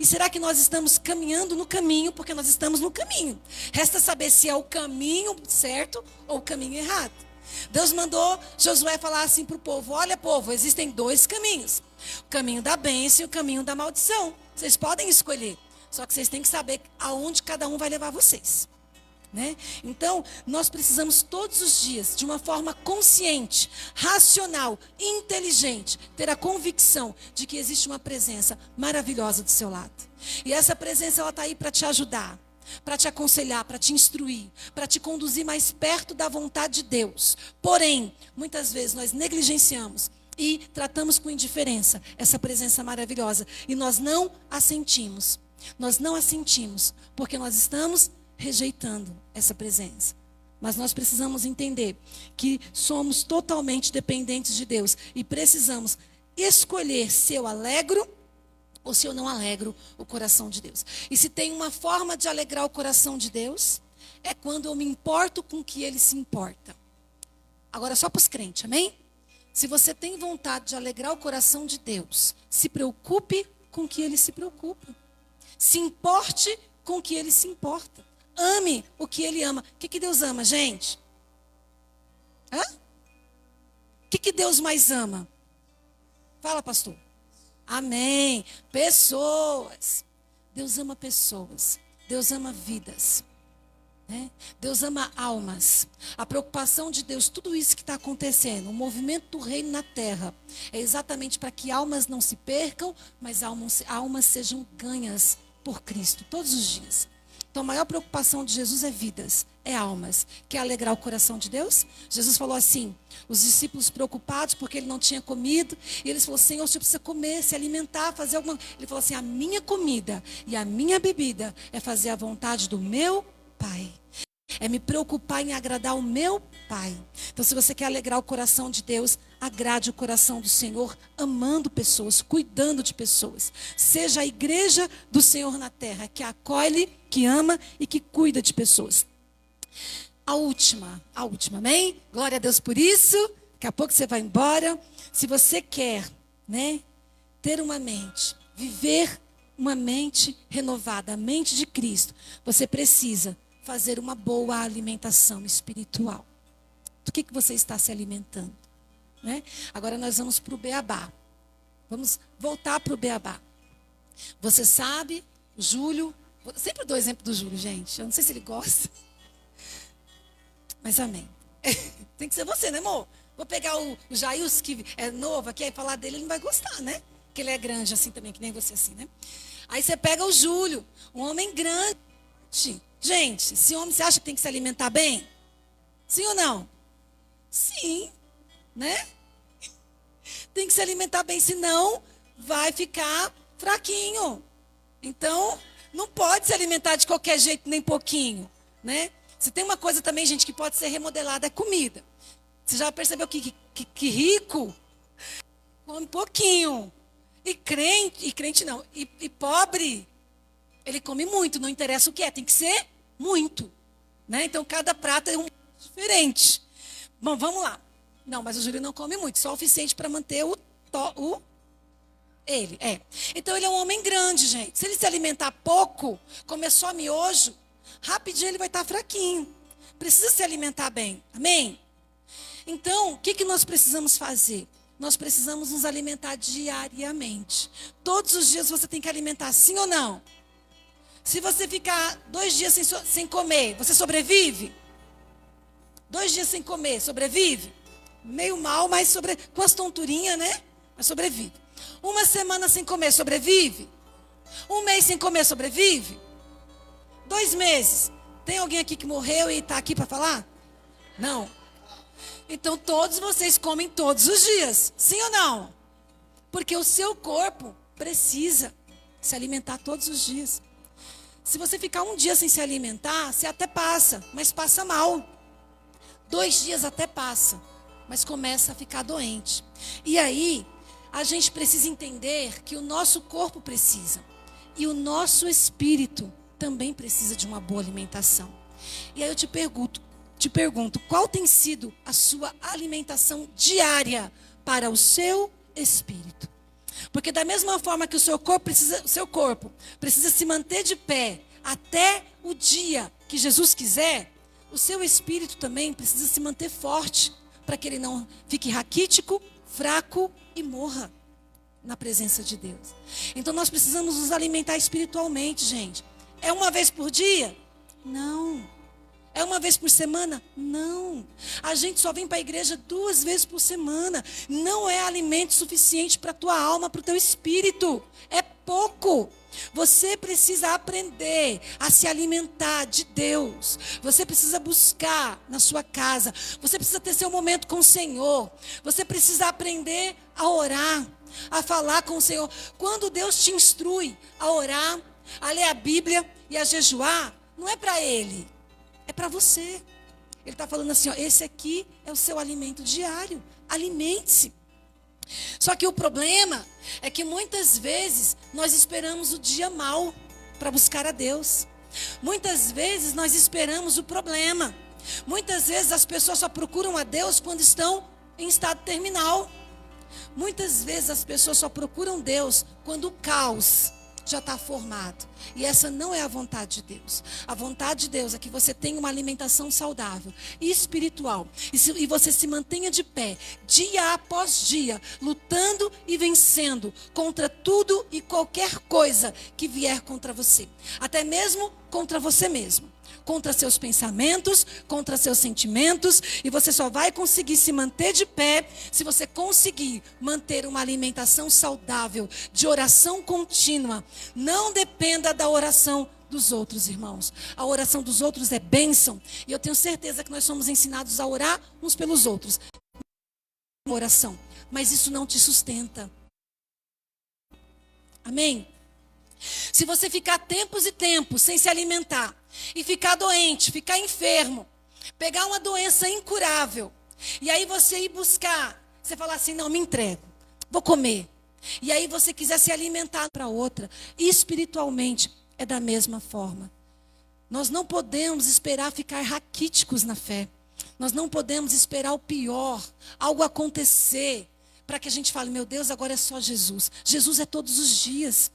E será que nós estamos caminhando no caminho? Porque nós estamos no caminho. Resta saber se é o caminho certo ou o caminho errado. Deus mandou Josué falar assim para o povo, olha povo, existem 2 caminhos. O caminho da bênção e o caminho da maldição. Vocês podem escolher, só que vocês têm que saber aonde cada um vai levar vocês. Né? Então, nós precisamos todos os dias, de uma forma consciente, racional, inteligente, ter a convicção de que existe uma presença maravilhosa do seu lado. E essa presença, ela está aí para te ajudar, para te aconselhar, para te instruir, para te conduzir mais perto da vontade de Deus. Porém, muitas vezes nós negligenciamos e tratamos com indiferença essa presença maravilhosa. E nós não a sentimos. Nós não a sentimos porque nós estamos rejeitando essa presença. Mas nós precisamos entender que somos totalmente dependentes de Deus e precisamos escolher se eu alegro ou se eu não alegro o coração de Deus. E se tem uma forma de alegrar o coração de Deus, é quando eu me importo com o que Ele se importa. Agora só para os crentes, amém? Se você tem vontade de alegrar o coração de Deus, se preocupe com o que Ele se preocupa. Se importe com o que Ele se importa. Ame o que Ele ama. O que Deus ama, gente? Hã? O que Deus mais ama? Fala, pastor. Amém. Pessoas. Deus ama pessoas. Deus ama vidas. Né? Deus ama almas. A preocupação de Deus, tudo isso que está acontecendo, o movimento do reino na terra, é exatamente para que almas não se percam, mas almas sejam ganhas por Cristo, todos os dias. Então a maior preocupação de Jesus é vidas, é almas. Quer alegrar o coração de Deus? Jesus falou assim, os discípulos preocupados porque ele não tinha comido, e eles falaram, Senhor, você precisa comer, se alimentar, fazer alguma... Ele falou assim, a minha comida e a minha bebida é fazer a vontade do meu Pai. É me preocupar em agradar o meu Pai. Então, se você quer alegrar o coração de Deus, agrade o coração do Senhor, amando pessoas, cuidando de pessoas. Seja a igreja do Senhor na terra, que acolhe, que ama e que cuida de pessoas. A última, amém? Glória a Deus por isso. Daqui a pouco você vai embora. Se você quer, né, ter uma mente, viver uma mente renovada, a mente de Cristo, você precisa fazer uma boa alimentação espiritual. Do que você está se alimentando? Né? Agora nós vamos para o beabá. Vamos voltar para o beabá. Você sabe, o Júlio, sempre dou exemplo do Júlio, gente. Eu não sei se ele gosta. Mas amém. Tem que ser você, né, amor? Vou pegar o Jails, que é novo aqui, aí falar dele, ele não vai gostar, né? Porque ele é grande assim também, que nem você assim, né? Aí você pega o Júlio, um homem grande. Gente, esse homem, você acha que tem que se alimentar bem? Sim ou não? Sim, né? Tem que se alimentar bem, senão vai ficar fraquinho. Então, não pode se alimentar de qualquer jeito, nem pouquinho, né? Se tem uma coisa também, gente, que pode ser remodelada, é comida. Você já percebeu que rico come pouquinho. E crente não, e pobre, ele come muito, não interessa o que é, tem que ser muito. Né? Então, cada prato é um diferente. Bom, vamos lá. Não, mas o Júlio não come muito, só o suficiente para manter ele. Então, ele é um homem grande, gente. Se ele se alimentar pouco, comer só miojo, rapidinho ele vai estar fraquinho. Precisa se alimentar bem. Amém? Então, o que nós precisamos fazer? Nós precisamos nos alimentar diariamente. Todos os dias você tem que alimentar, sim ou não? Se você ficar 2 dias sem comer, você sobrevive? 2 dias sem comer, sobrevive? Meio mal, mas com as tonturinhas, né? Mas sobrevive. 1 semana sem comer, sobrevive? 1 mês sem comer, sobrevive? 2 meses. Tem alguém aqui que morreu e está aqui para falar? Não. Então, todos vocês comem todos os dias. Sim ou não? Porque o seu corpo precisa se alimentar todos os dias. Se você ficar 1 dia sem se alimentar, você até passa, mas passa mal. 2 dias até passa, mas começa a ficar doente. E aí, a gente precisa entender que o nosso corpo precisa. E o nosso espírito também precisa de uma boa alimentação. E aí eu te pergunto, qual tem sido a sua alimentação diária para o seu espírito? Porque da mesma forma que o seu corpo precisa se manter de pé até o dia que Jesus quiser, o seu espírito também precisa se manter forte para que ele não fique raquítico, fraco e morra na presença de Deus. Então nós precisamos nos alimentar espiritualmente, gente. É 1 vez por dia? Não. É 1 vez por semana? Não. A gente só vem para a igreja 2 vezes por semana. Não é alimento suficiente para a tua alma, para o teu espírito. É pouco. Você precisa aprender a se alimentar de Deus. Você precisa buscar na sua casa. Você precisa ter seu momento com o Senhor. Você precisa aprender a orar, a falar com o Senhor. Quando Deus te instrui a orar, a ler a Bíblia e a jejuar, não é para Ele. É para você. Ele está falando assim, ó, esse aqui é o seu alimento diário. Alimente-se. Só que o problema é que muitas vezes nós esperamos o dia mau para buscar a Deus. Muitas vezes nós esperamos o problema. Muitas vezes as pessoas só procuram a Deus quando estão em estado terminal. Muitas vezes as pessoas só procuram Deus quando o caos já está formado. E essa não é a vontade de Deus. A vontade de Deus é que você tenha uma alimentação saudável e espiritual. E você se mantenha de pé, dia após dia, lutando e vencendo contra tudo e qualquer coisa que vier contra você. Até mesmo contra você mesmo. Contra seus pensamentos, contra seus sentimentos, e você só vai conseguir se manter de pé se você conseguir manter uma alimentação saudável, de oração contínua. Não dependa da oração dos outros, irmãos. A oração dos outros é bênção, e eu tenho certeza que nós somos ensinados a orar uns pelos outros. Oração, mas isso não te sustenta. Amém? Se você ficar tempos e tempos sem se alimentar, e ficar doente, ficar enfermo, pegar uma doença incurável, e aí você ir buscar, você falar assim, não, me entrego, vou comer. E aí você quiser se alimentar para outra, espiritualmente é da mesma forma. Nós não podemos esperar ficar raquíticos na fé. Nós não podemos esperar o pior, algo acontecer, para que a gente fale, meu Deus, agora é só Jesus. Jesus é todos os dias.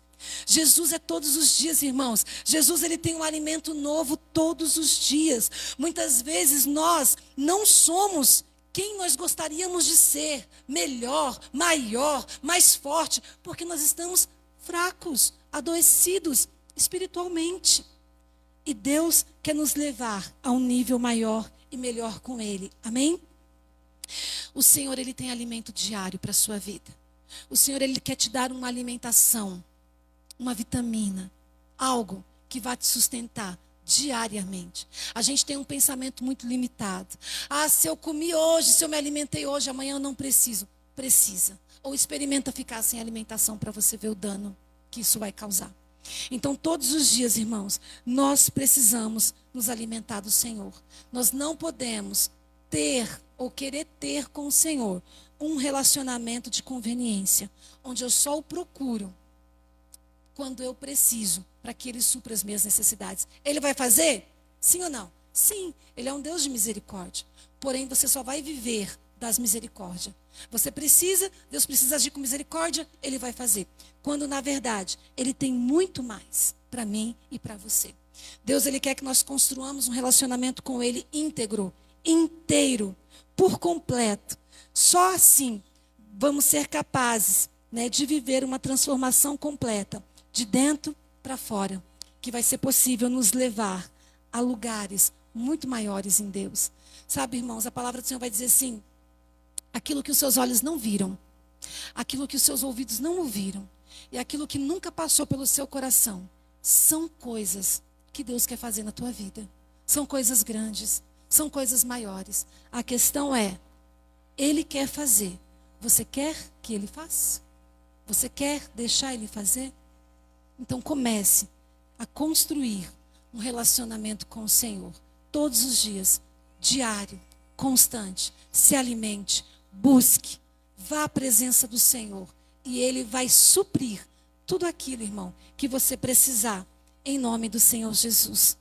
Jesus é todos os dias, irmãos. Jesus, ele tem um alimento novo todos os dias. Muitas vezes nós não somos quem nós gostaríamos de ser, melhor, maior, mais forte, porque nós estamos fracos, adoecidos espiritualmente. E Deus quer nos levar a um nível maior e melhor com Ele. Amém? O Senhor, Ele tem alimento diário para a sua vida. O Senhor, Ele quer te dar uma alimentação, uma vitamina, algo que vai te sustentar diariamente. A gente tem um pensamento muito limitado. Ah, se eu comi hoje, se eu me alimentei hoje, amanhã eu não preciso. Precisa. Ou experimenta ficar sem alimentação para você ver o dano que isso vai causar. Então, todos os dias, irmãos, nós precisamos nos alimentar do Senhor. Nós não podemos ter ou querer ter com o Senhor um relacionamento de conveniência, onde eu só o procuro quando eu preciso, para que Ele supra as minhas necessidades. Ele vai fazer? Sim ou não? Sim, Ele é um Deus de misericórdia. Porém, você só vai viver das misericórdias. Você precisa, Deus precisa agir com misericórdia, Ele vai fazer. Quando, na verdade, Ele tem muito mais para mim e para você. Deus, Ele quer que nós construamos um relacionamento com Ele íntegro, inteiro, por completo. Só assim vamos ser capazes, de viver uma transformação completa, de dentro para fora, que vai ser possível nos levar a lugares muito maiores em Deus. Sabe, irmãos, a palavra do Senhor vai dizer assim, aquilo que os seus olhos não viram, aquilo que os seus ouvidos não ouviram, e aquilo que nunca passou pelo seu coração, são coisas que Deus quer fazer na tua vida. São coisas grandes, são coisas maiores. A questão é, Ele quer fazer. Você quer que Ele faça? Você quer deixar Ele fazer? Então comece a construir um relacionamento com o Senhor. Todos os dias, diário, constante. Se alimente, busque, vá à presença do Senhor. E Ele vai suprir tudo aquilo, irmão, que você precisar, em nome do Senhor Jesus.